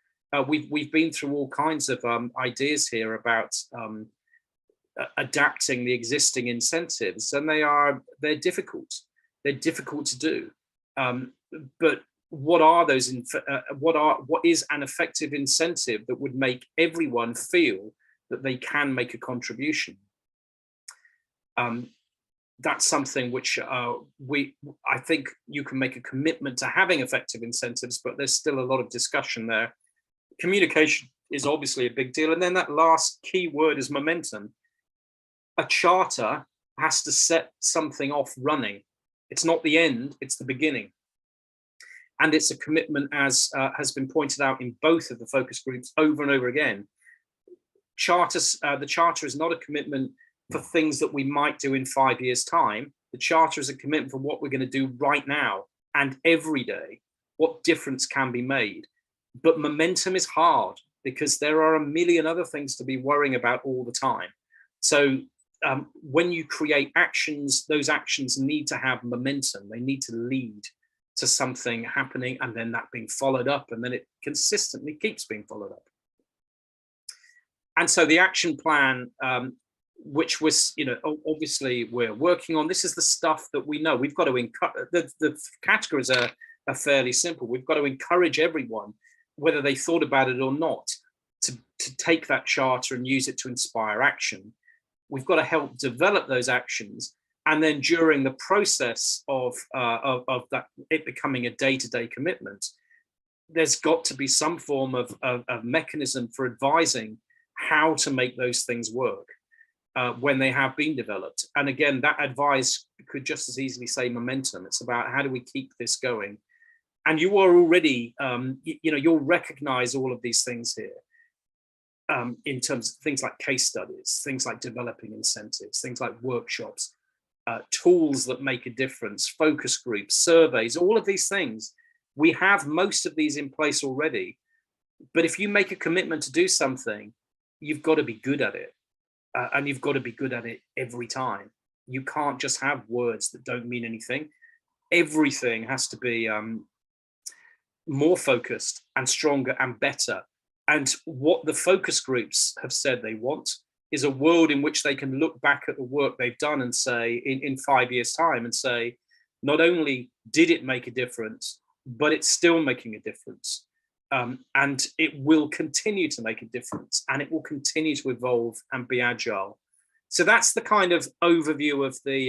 We've been through all kinds of ideas here about adapting the existing incentives, and they're difficult. They're difficult to do. But what are those? What is an effective incentive that would make everyone feel that they can make a contribution? That's something which I think you can make a commitment to having effective incentives, but there's still a lot of discussion there. Communication is obviously a big deal, and then that last key word is momentum. A charter has to set something off running. It's not the end; it's the beginning. And it's a commitment, as has been pointed out in both of the focus groups over and over again. The charter is not a commitment for things that we might do in 5 years' time. The charter is a commitment for what we're going to do right now and every day, what difference can be made. But momentum is hard because there are a million other things to be worrying about all the time. So when you create actions, those actions need to have momentum. They need to lead to something happening and then that being followed up, and then it consistently keeps being followed up. And so the action plan, which was, obviously we're working on, this is the stuff that we know. We've got to encourage, the categories are fairly simple. We've got to encourage everyone, whether they thought about it or not, to take that charter and use it to inspire action. We've got to help develop those actions. And then during the process of that, it becoming a day-to-day commitment, there's got to be some form of mechanism for advising how to make those things work. when they have been developed. And again, that advice could just as easily say momentum. It's about how do we keep this going? And you are already, you'll recognize all of these things here in terms of things like case studies, things like developing incentives, things like workshops, tools that make a difference, focus groups, surveys, all of these things. We have most of these in place already. But if you make a commitment to do something, you've got to be good at it. And you've got to be good at it every time. You can't just have words that don't mean anything. Everything has to be more focused and stronger and better. And what the focus groups have said they want is a world in which they can look back at the work they've done and say, in 5 years' time, and say, not only did it make a difference, but it's still making a difference. And it will continue to make a difference, and it will continue to evolve and be agile. So that's the kind of overview of the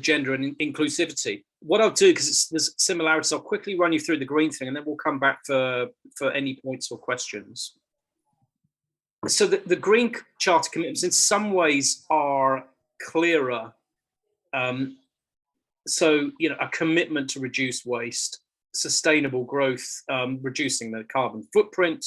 gender and inclusivity. What I'll do, because there's similarities, I'll quickly run you through the green thing, and then we'll come back for any points or questions. So the green charter commitments in some ways are clearer. So, a commitment to reduce waste, sustainable growth, reducing the carbon footprint,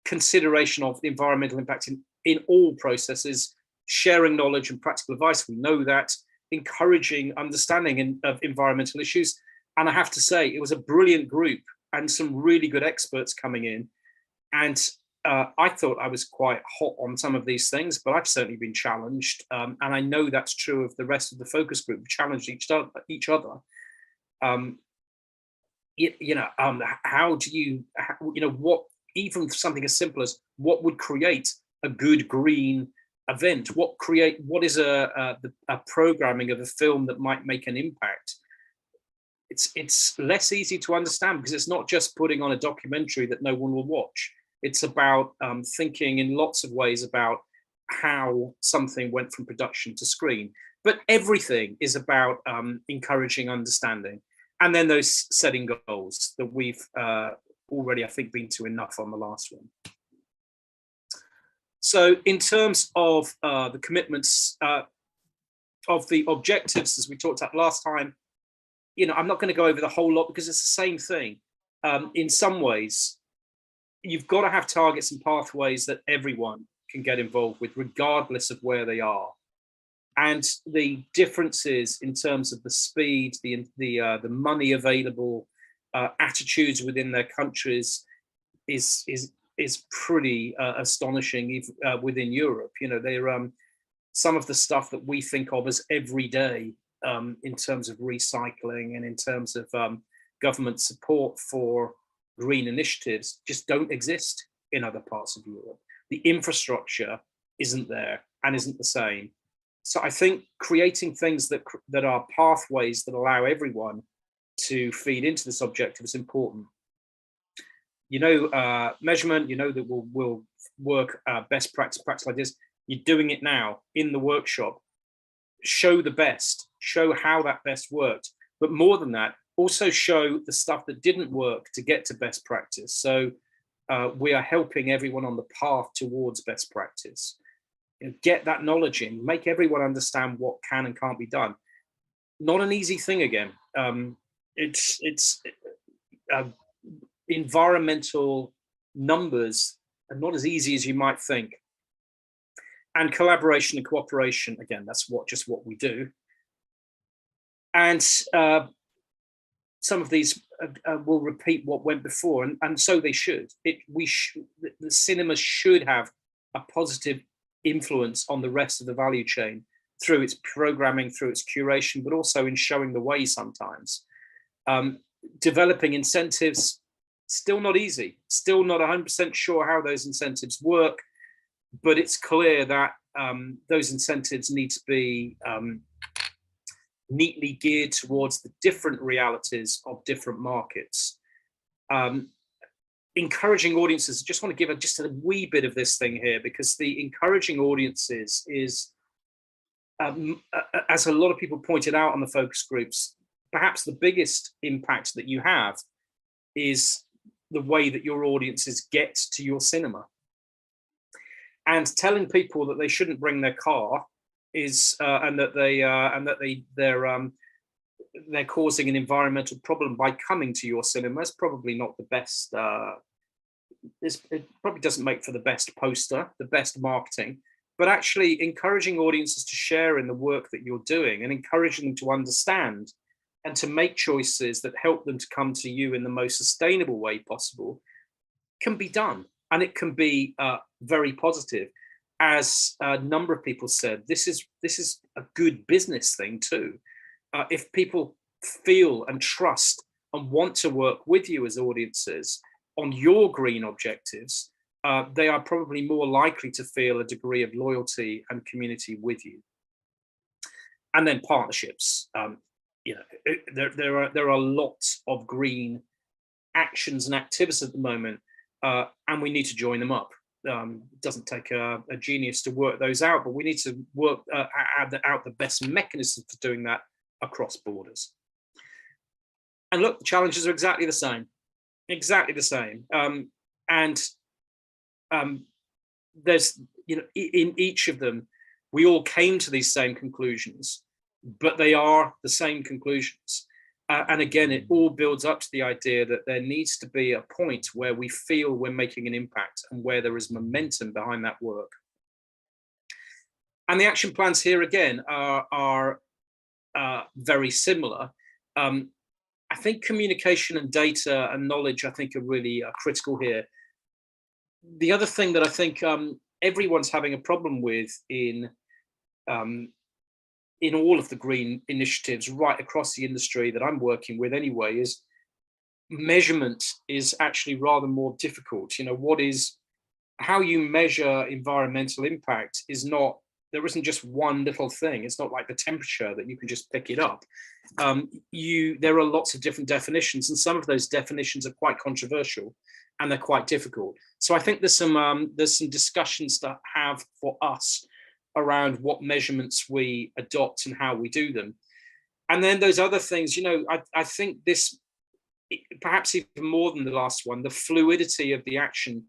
consideration of the environmental impact in all processes, sharing knowledge and practical advice, we know that, encouraging understanding of environmental issues. And I have to say, it was a brilliant group and some really good experts coming in. And I thought I was quite hot on some of these things, but I've certainly been challenged. And I know that's true of the rest of the focus group. We challenged each other. How do you, what, even something as simple as what would create a good green event? What is a programming of a film that might make an impact? It's less easy to understand because it's not just putting on a documentary that no one will watch. It's about thinking in lots of ways about how something went from production to screen. But everything is about encouraging understanding. And then those setting goals that we've already, I think, been to enough on the last one. So in terms of the commitments of the objectives, as we talked about last time, I'm not going to go over the whole lot because it's the same thing. In some ways, you've got to have targets and pathways that everyone can get involved with, regardless of where they are. And the differences in terms of the speed, the money available, attitudes within their countries is pretty astonishing within Europe. They're some of the stuff that we think of as everyday in terms of recycling and in terms of government support for green initiatives just don't exist in other parts of Europe. The infrastructure isn't there and isn't the same. So I think creating things that are pathways that allow everyone to feed into this objective is important. Measurement, that will work best practice, practical ideas. You're doing it now in the workshop. Show the best, show how that best worked. But more than that, also show the stuff that didn't work to get to best practice. So we are helping everyone on the path towards best practice. Get that knowledge in, make everyone understand what can and can't be done. Not an easy thing again. It's environmental numbers are not as easy as you might think. And collaboration and cooperation, again, that's just what we do. And some of these will repeat what went before, and so they should. The cinema should have a positive influence on the rest of the value chain through its programming, through its curation, but also in showing the way sometimes. Developing incentives, still not easy, still not 100% sure how those incentives work, but it's clear that those incentives need to be neatly geared towards the different realities of different markets. Encouraging audiences, I just want to give just a wee bit of this thing here, because the encouraging audiences is, as a lot of people pointed out on the focus groups, perhaps the biggest impact that you have is the way that your audiences get to your cinema. and telling people that they shouldn't bring their car is and that they're causing an environmental problem by coming to your cinema is probably not the best. It probably doesn't make for the best poster, the best marketing, but actually encouraging audiences to share in the work that you're doing and encouraging them to understand and to make choices that help them to come to you in the most sustainable way possible can be done. And it can be very positive. As a number of people said, this is a good business thing too. If people feel and trust and want to work with you as audiences on your green objectives, they are probably more likely to feel a degree of loyalty and community with you. And then partnerships. There are lots of green actions and activities at the moment, and we need to join them up. It doesn't take a genius to work those out, but we need to work out the best mechanisms for doing that across borders. And look, the challenges are exactly the same. Exactly the same. There's, in each of them, we all came to these same conclusions, but they are the same conclusions. And again, it all builds up to the idea that there needs to be a point where we feel we're making an impact and where there is momentum behind that work. And the action plans here again are very similar. I think communication and data and knowledge, I think, are really critical here. The other thing that I think everyone's having a problem with in all of the green initiatives right across the industry that I'm working with anyway is measurement is actually rather more difficult. How you measure environmental impact is not, there isn't just one little thing. It's not like the temperature that you can just pick it up. There are lots of different definitions, and some of those definitions are quite controversial and they're quite difficult. So I think there's some discussions to have for us around what measurements we adopt and how we do them. And then those other things, I think this, perhaps even more than the last one, the fluidity of the action,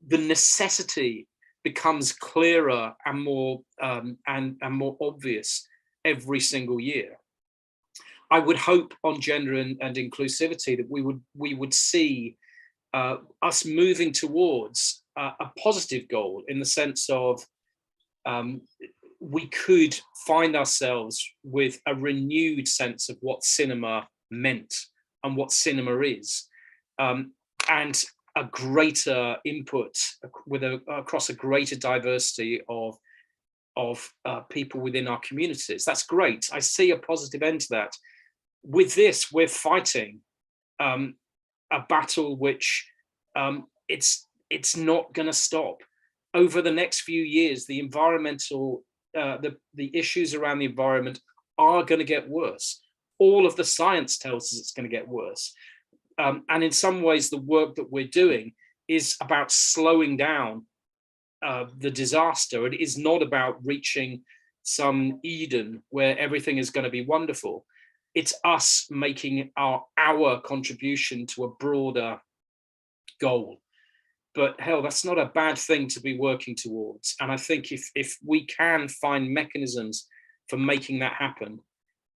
the necessity becomes clearer and more obvious every single year. I would hope on gender and inclusivity that we would see us moving towards a positive goal, in the sense of we could find ourselves with a renewed sense of what cinema meant and what cinema is, and a greater input across a greater diversity of people within our communities. That's great. I see a positive end to that. With this, we're fighting a battle which it's not going to stop. Over the next few years, the environmental, the issues around the environment are going to get worse. All of the science tells us it's going to get worse. And in some ways, the work that we're doing is about slowing down the disaster. It is not about reaching some Eden where everything is going to be wonderful. It's us making our contribution to a broader goal. But hell, that's not a bad thing to be working towards. And I think if we can find mechanisms for making that happen,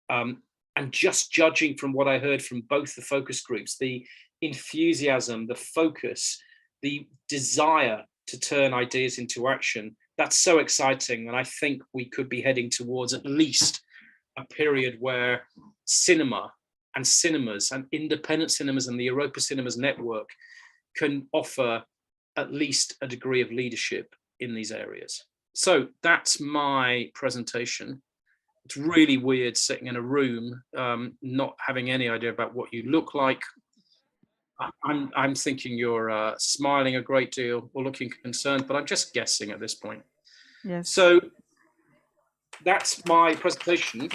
and just judging from what I heard from both the focus groups, the enthusiasm, the focus, the desire to turn ideas into action, that's so exciting. And I think we could be heading towards at least a period where cinema and cinemas and independent cinemas and the Europa Cinemas Network can offer at least a degree of leadership in these areas. So that's my presentation. It's really weird sitting in a room, not having any idea about what you look like. I'm thinking you're smiling a great deal or looking concerned, but I'm just guessing at this point. Yes. So that's my presentation.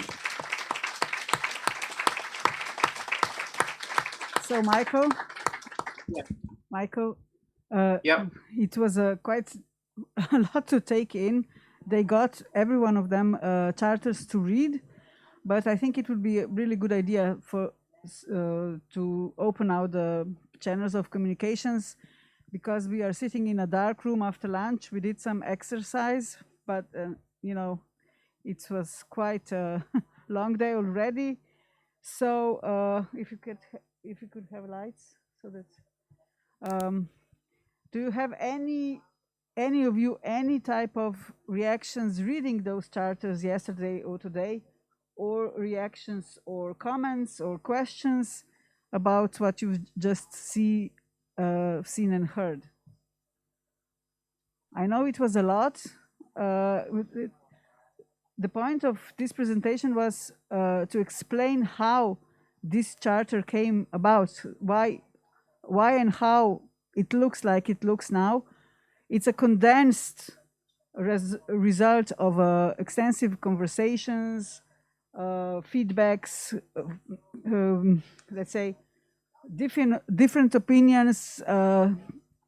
So Michael, yeah. Michael, yeah, it was quite a lot to take in. They got, every one of them, charters to read, but I think it would be a really good idea for to open out the channels of communications, because we are sitting in a dark room after lunch. We did some exercise, but you know, it was quite a long day already. So if you could have lights, so that. Do you have any of you any type of reactions reading those charters yesterday or today, or reactions or comments or questions about what you've just seen and heard? I know it was a lot. The point of this presentation was to explain how this charter came about, why and how it looks like it looks now. It's a condensed result of extensive conversations, feedbacks, let's say different opinions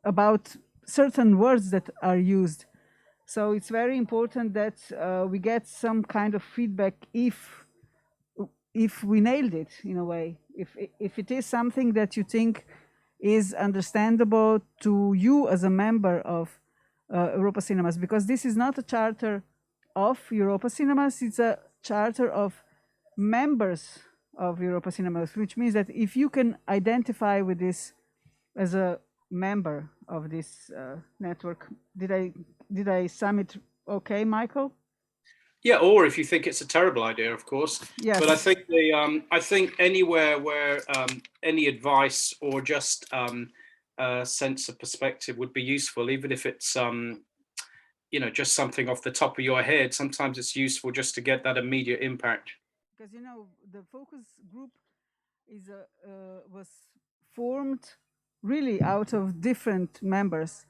about certain words that are used. So it's very important that we get some kind of feedback if we nailed it in a way, if it is something that you think is understandable to you as a member of Europa Cinemas, because this is not a charter of Europa Cinemas, it's a charter of members of Europa Cinemas, which means that if you can identify with this as a member of this network, did I sum it okay, Michael? Yeah, or if you think it's a terrible idea, of course. Yes. But I think I think anywhere where any advice or just a sense of perspective would be useful, even if it's you know, just something off the top of your head. Sometimes it's useful just to get that immediate impact. Because you know, the focus group was formed really out of different members,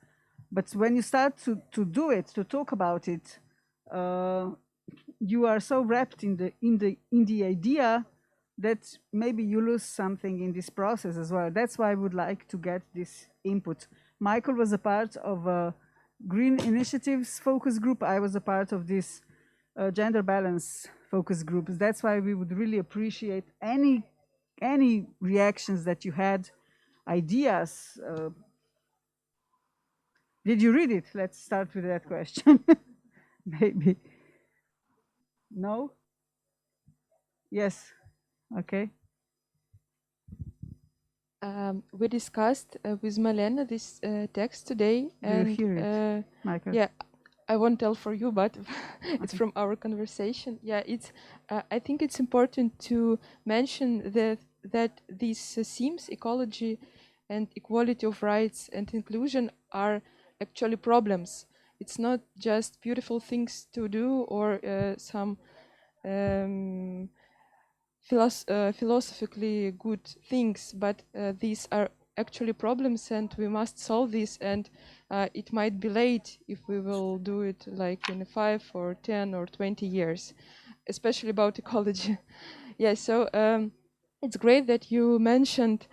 but when you start to do it, to talk about it, you are so wrapped in the idea that maybe you lose something in this process as well. That's why I would like to get this input. Michael was a part of a Green Initiatives focus group. I was a part of this gender balance focus group. That's why we would really appreciate any reactions that you had, ideas. Did you read it? Let's start with that question. Maybe. No? Yes. Okay. We discussed with Malena this text today, and you hear it, Michael? Yeah, I won't tell for you, but it's from our conversation. Yeah, it's. I think it's important to mention that these themes, ecology and equality of rights and inclusion, are actually problems. It's not just beautiful things to do or some philosophically good things, but these are actually problems, and we must solve this. And it might be late if we will do it like in 5 or 10 or 20 years, especially about ecology. Yeah, so it's great that you mentioned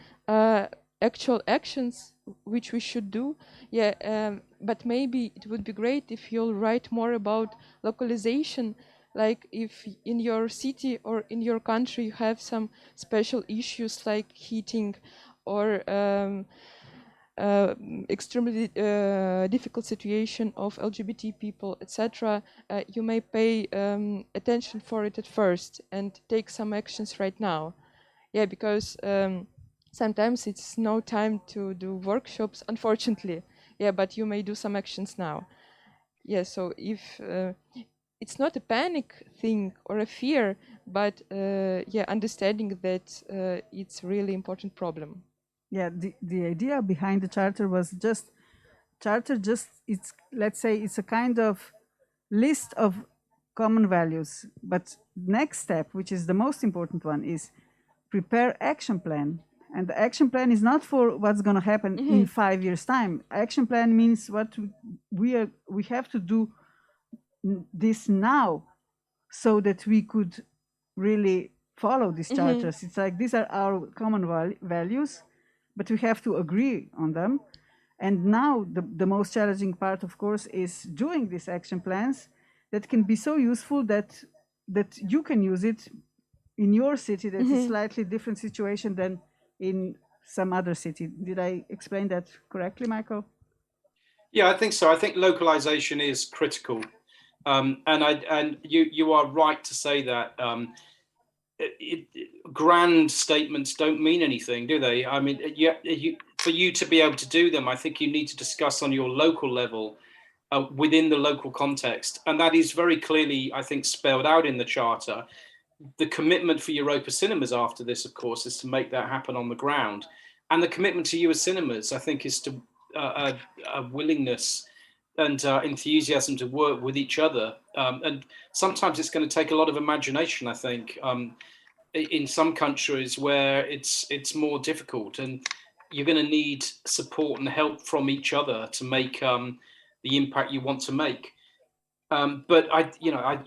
actual actions which we should do. Yeah, but maybe it would be great if you'll write more about localization, like if in your city or in your country you have some special issues like heating or extremely difficult situation of LGBT people, etc. You may pay attention for it at first and take some actions right now. Yeah, because sometimes it's no time to do workshops, unfortunately. Yeah, but you may do some actions now. Yeah, so if it's not a panic thing or a fear, but yeah, understanding that it's really important problem. Yeah, the idea behind the charter was just it's, let's say, it's a kind of list of common values. But next step, which is the most important one, is prepare action plan. And the action plan is not for what's going to happen in 5 years' time. Action plan means what we have to do this now, so that we could really follow these charters. It's like these are our common values, but we have to agree on them. And now the most challenging part, of course, is doing these action plans that can be so useful that you can use it in your city. That's a slightly different situation than in some other city. Did I explain that correctly, Michael? Yeah, I think so. I think localization is critical, and you are right to say that. Grand statements don't mean anything, do they? I mean, for you to be able to do them, I think you need to discuss on your local level, within the local context, and that is very clearly, I think, spelled out in the charter. The commitment for Europa Cinemas after this, of course, is to make that happen on the ground, and the commitment to you as cinemas, I think, is to a willingness and enthusiasm to work with each other, and sometimes it's going to take a lot of imagination, I think, in some countries where it's more difficult, and you're going to need support and help from each other to make the impact you want to make. But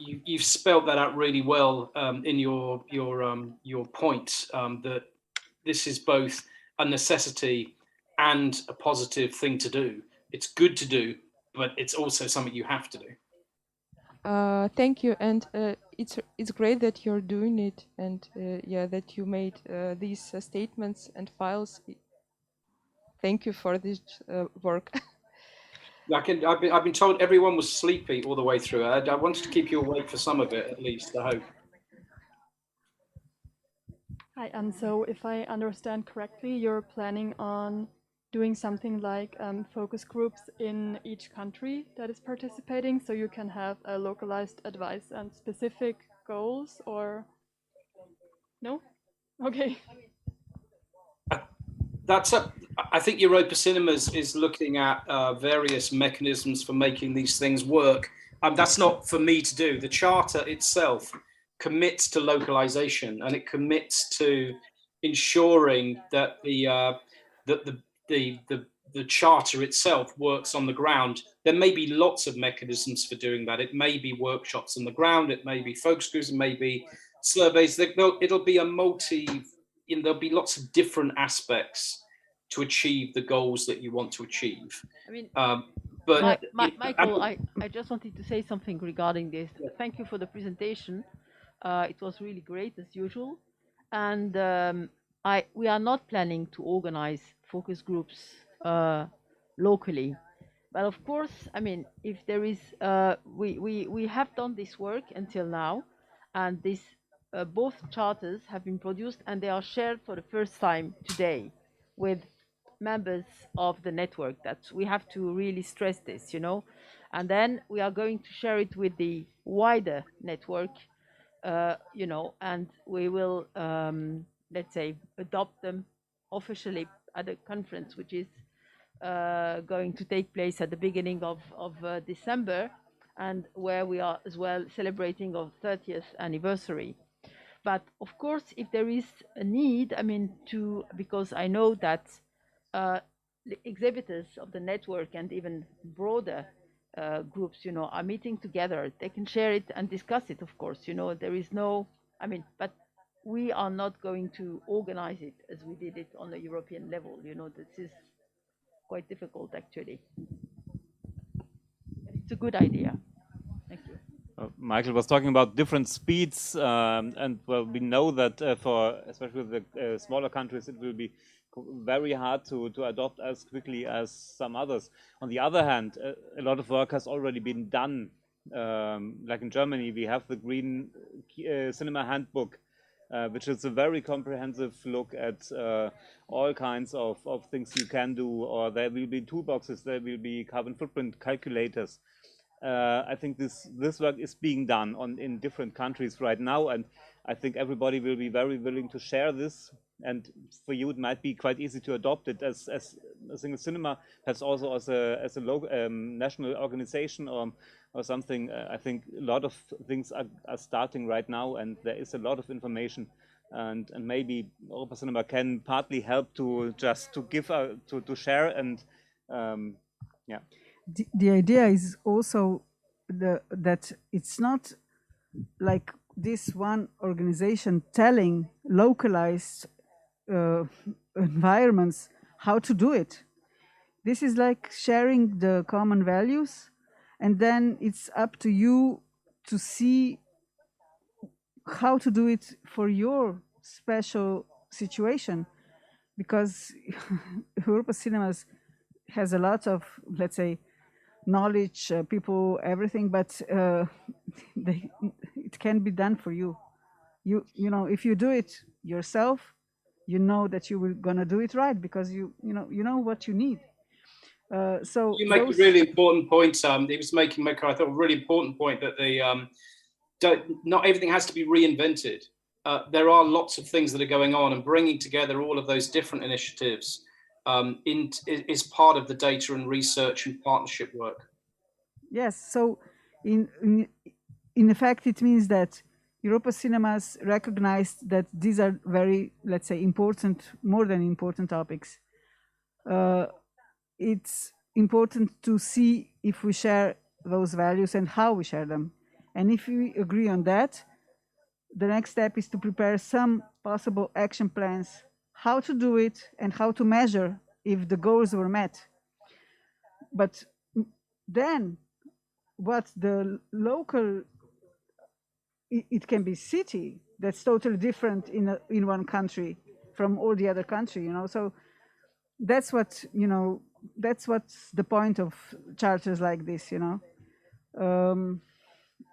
you've spelled that out really well in your point, that this is both a necessity and a positive thing to do. It's good to do, but it's also something you have to do. Thank you, and it's great that you're doing it, and yeah, that you made these statements and files. Thank you for this work. I've been told everyone was sleepy all the way through. I wanted to keep you awake for some of it, at least, I hope. Hi, and so if I understand correctly, you're planning on doing something like focus groups in each country that is participating, so you can have a localized advice and specific goals, or no? Okay. I think Europa Cinemas is looking at various mechanisms for making these things work. That's not for me to do. The charter itself commits to localization, and it commits to ensuring that the charter itself works on the ground. There may be lots of mechanisms for doing that. It may be workshops on the ground. It may be focus groups. It may be surveys. It'll be there'll be lots of different aspects to achieve the goals that you want to achieve. I mean, but Michael, I just wanted to say something regarding this. Thank you for the presentation. It was really great as usual, and we are not planning to organize focus groups locally, but of course, I mean, if there is, we have done this work until now, and this both charters have been produced, and they are shared for the first time today with members of the network. That we have to really stress this, and then we are going to share it with the wider network, and we will, let's say, adopt them officially at a conference, which is going to take place at the beginning of December, and where we are as well celebrating our 30th anniversary. But of course, if there is a need, I mean, because I know that the exhibitors of the network and even broader groups, are meeting together, they can share it and discuss it, of course. There is no, I mean, but we are not going to organize it as we did it on the European level. This is quite difficult, actually. It's a good idea. Thank you. Michael was talking about different speeds, and well, we know that for especially the smaller countries, it will be very hard to adopt as quickly as some others. On the other hand, a lot of work has already been done. Like in Germany, we have the Green Cinema Handbook, which is a very comprehensive look at all kinds of things you can do, or there will be toolboxes, there will be carbon footprint calculators. I think this work is being done in different countries right now, and I think everybody will be very willing to share this. And for you, it might be quite easy to adopt it as a single cinema, perhaps also as a local national organization or something. I think a lot of things are starting right now, and there is a lot of information, and maybe Europa Cinema can partly help to give to share and yeah. The idea is also that it's not like this one organization telling localized environments how to do it. This is like sharing the common values, and then it's up to you to see how to do it for your special situation, because Europa Cinemas has a lot of, let's say, knowledge, people, everything, but it can be done for you. You know, if you do it yourself, you know that you were gonna do it right because you know what you need. So you make a really important point. He was making, I thought, a really important point that not everything has to be reinvented. There are lots of things that are going on, and bringing together all of those different initiatives is part of the data and research and partnership work. Yes. So in effect, it means that Europa Cinemas recognized that these are very, let's say, important, more than important topics. It's important to see if we share those values and how we share them. And if we agree on that, the next step is to prepare some possible action plans, how to do it and how to measure if the goals were met. But then what the local, it can be city that's totally different in one country from all the other country, you know. So that's what, you know, that's what's the point of charters like this, you know.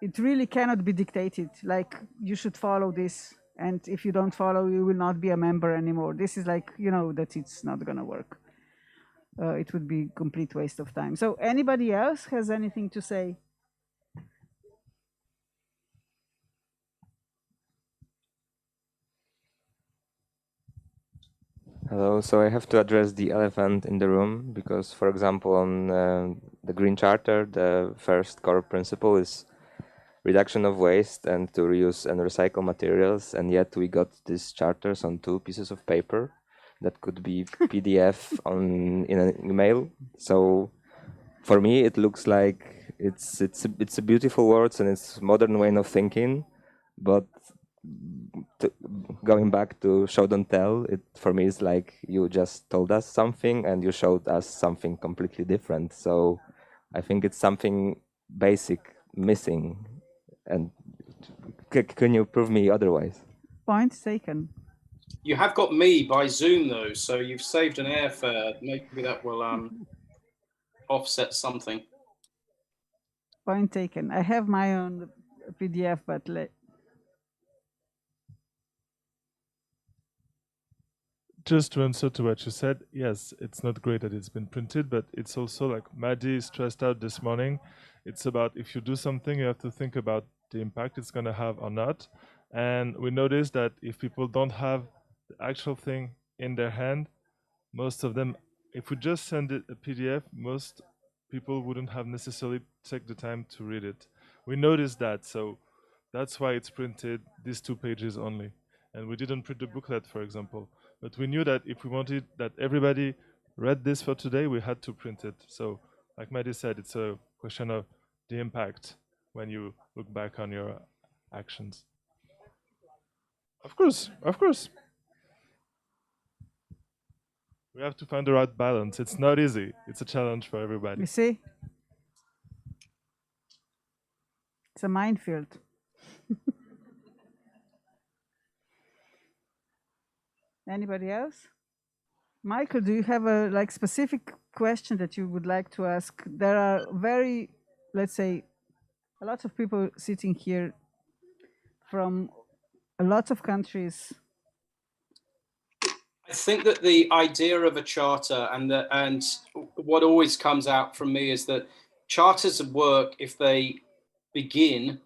It really cannot be dictated, like you should follow this, and if you don't follow, you will not be a member anymore. This is like, you know, that it's not gonna work. It would be a complete waste of time. So anybody else has anything to say? Hello, so I have to address the elephant in the room because, for example, on the Green Charter, the first core principle is reduction of waste and to reuse and recycle materials, and yet we got these charters on 2 pieces of paper that could be PDF in an email. So for me, it looks like it's a beautiful words and it's modern way of thinking, but going back to show don't tell, it for me is like you just told us something and you showed us something completely different. So I think it's something basic missing. And can you prove me otherwise? Point taken. You have got me by Zoom though, so you've saved an airfare. Maybe that will offset something. Point taken. I have my own PDF, but just to answer to what you said, yes, it's not great that it's been printed, but it's also like Maddie stressed out this morning. It's about if you do something, you have to think about the impact it's going to have or not. And we noticed that if people don't have the actual thing in their hand, most of them, if we just send it a PDF, most people wouldn't have necessarily take the time to read it. We noticed that, so that's why it's printed these 2 pages only. And we didn't print the booklet, for example. But we knew that if we wanted that everybody read this for today, we had to print it. So, like Maddie said, it's a question of the impact when you look back on your actions. Of course, of course. We have to find the right balance. It's not easy. It's a challenge for everybody. You see? It's a minefield. Anybody else? Michael, do you have a like specific question that you would like to ask? There are very, let's say, a lot of people sitting here from a lot of countries. I think that the idea of a charter and what always comes out from me is that charters work if they begin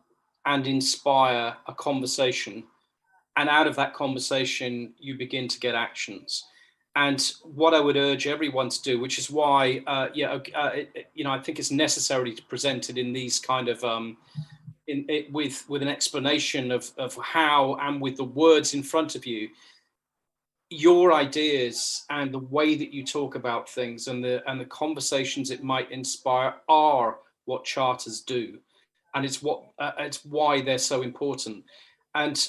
and inspire a conversation, and out of that conversation you begin to get actions. And what I would urge everyone to do, which is why I think it's necessary to present it in these kind of with an explanation of how, and with the words in front of you, your ideas and the way that you talk about things and the conversations it might inspire are what charters do, and it's why they're so important. And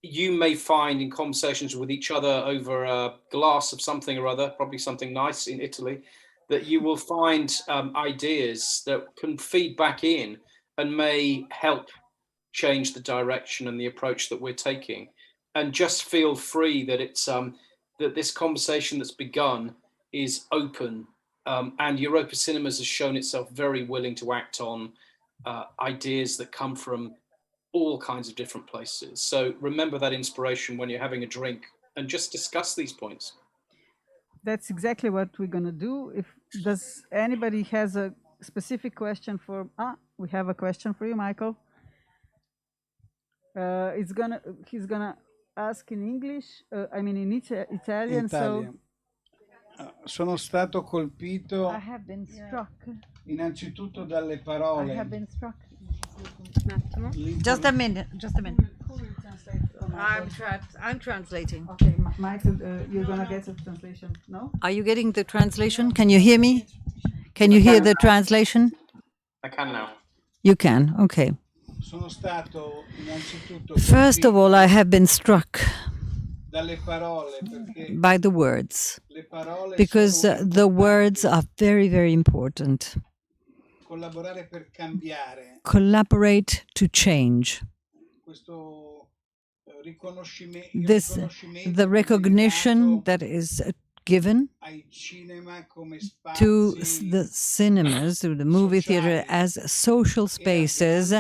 you may find in conversations with each other over a glass of something or other, probably something nice in Italy, that you will find ideas that can feed back in and may help change the direction and the approach that we're taking. And just feel free that it's that this conversation that's begun is open, and Europa Cinemas has shown itself very willing to act on ideas that come from all kinds of different places. So remember that inspiration when you're having a drink and just discuss these points. That's exactly what we're gonna do. If does anybody has a specific question for? We have a question for you, Michael. He's gonna ask in English. I mean in Italian. So sono stato colpito. I have been struck. Innanzitutto dalle parole. I have been struck. Just a minute. Just a minute. I'm translating. Okay, Michael, you're gonna get a translation. No? Are you getting the translation? Can you hear me? Can you hear the translation? I can now. You can. Okay. Sono stato innanzitutto First of all, I have been struck dalle parole perché by the words, le parole because sono the words are very, very important. collaborare per cambiare. Collaborate to change. Questo This, the recognition that is given to the cinemas, to the movie theater as social spaces,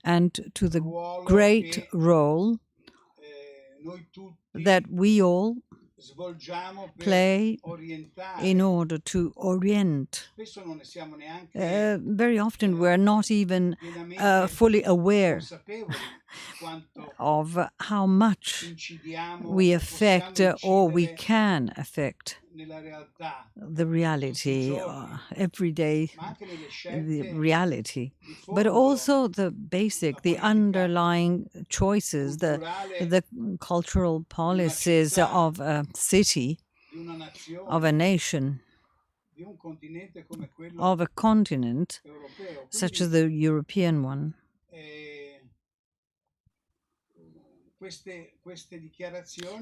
and to the great role that we all play in order to orient. Very often we're not even fully aware of how much we affect or we can affect the reality, everyday the reality, but also the basic, the underlying choices, the cultural policies of a city, of a nation, of a continent, such as the European one.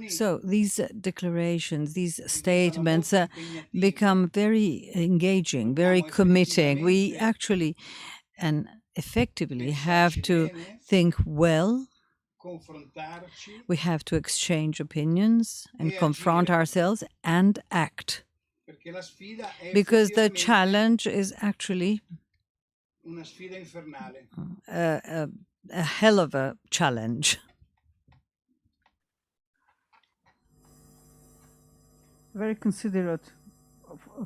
So these declarations, these statements become very engaging, very committing. We actually and effectively have to think well. We have to exchange opinions and confront ourselves and act. Because the challenge is actually a hell of a challenge. Very considerate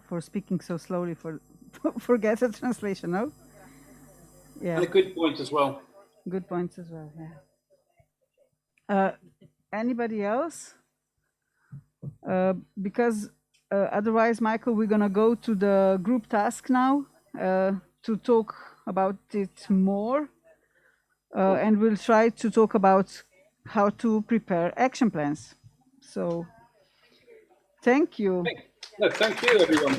for speaking so slowly. Forget the translation, no? Yeah. And a good point as well. Good points as well. Yeah. Anybody else? Because otherwise, Michael, we're gonna go to the group task now to talk about it more, and we'll try to talk about how to prepare action plans. So. Thank you. No, thank you, everyone.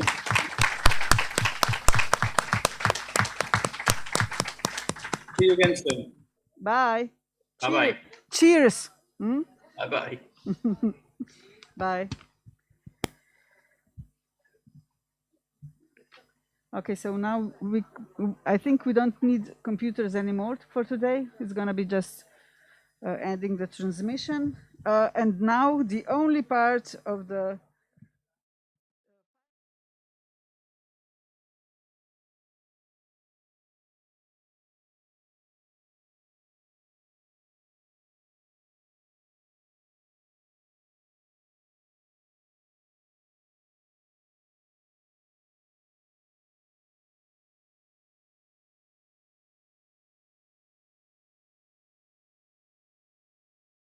See you again soon. Bye. Bye-bye. Cheers. Bye-bye. Bye. Okay, so now I think we don't need computers anymore for today. It's gonna be just ending the transmission. And now the only part of the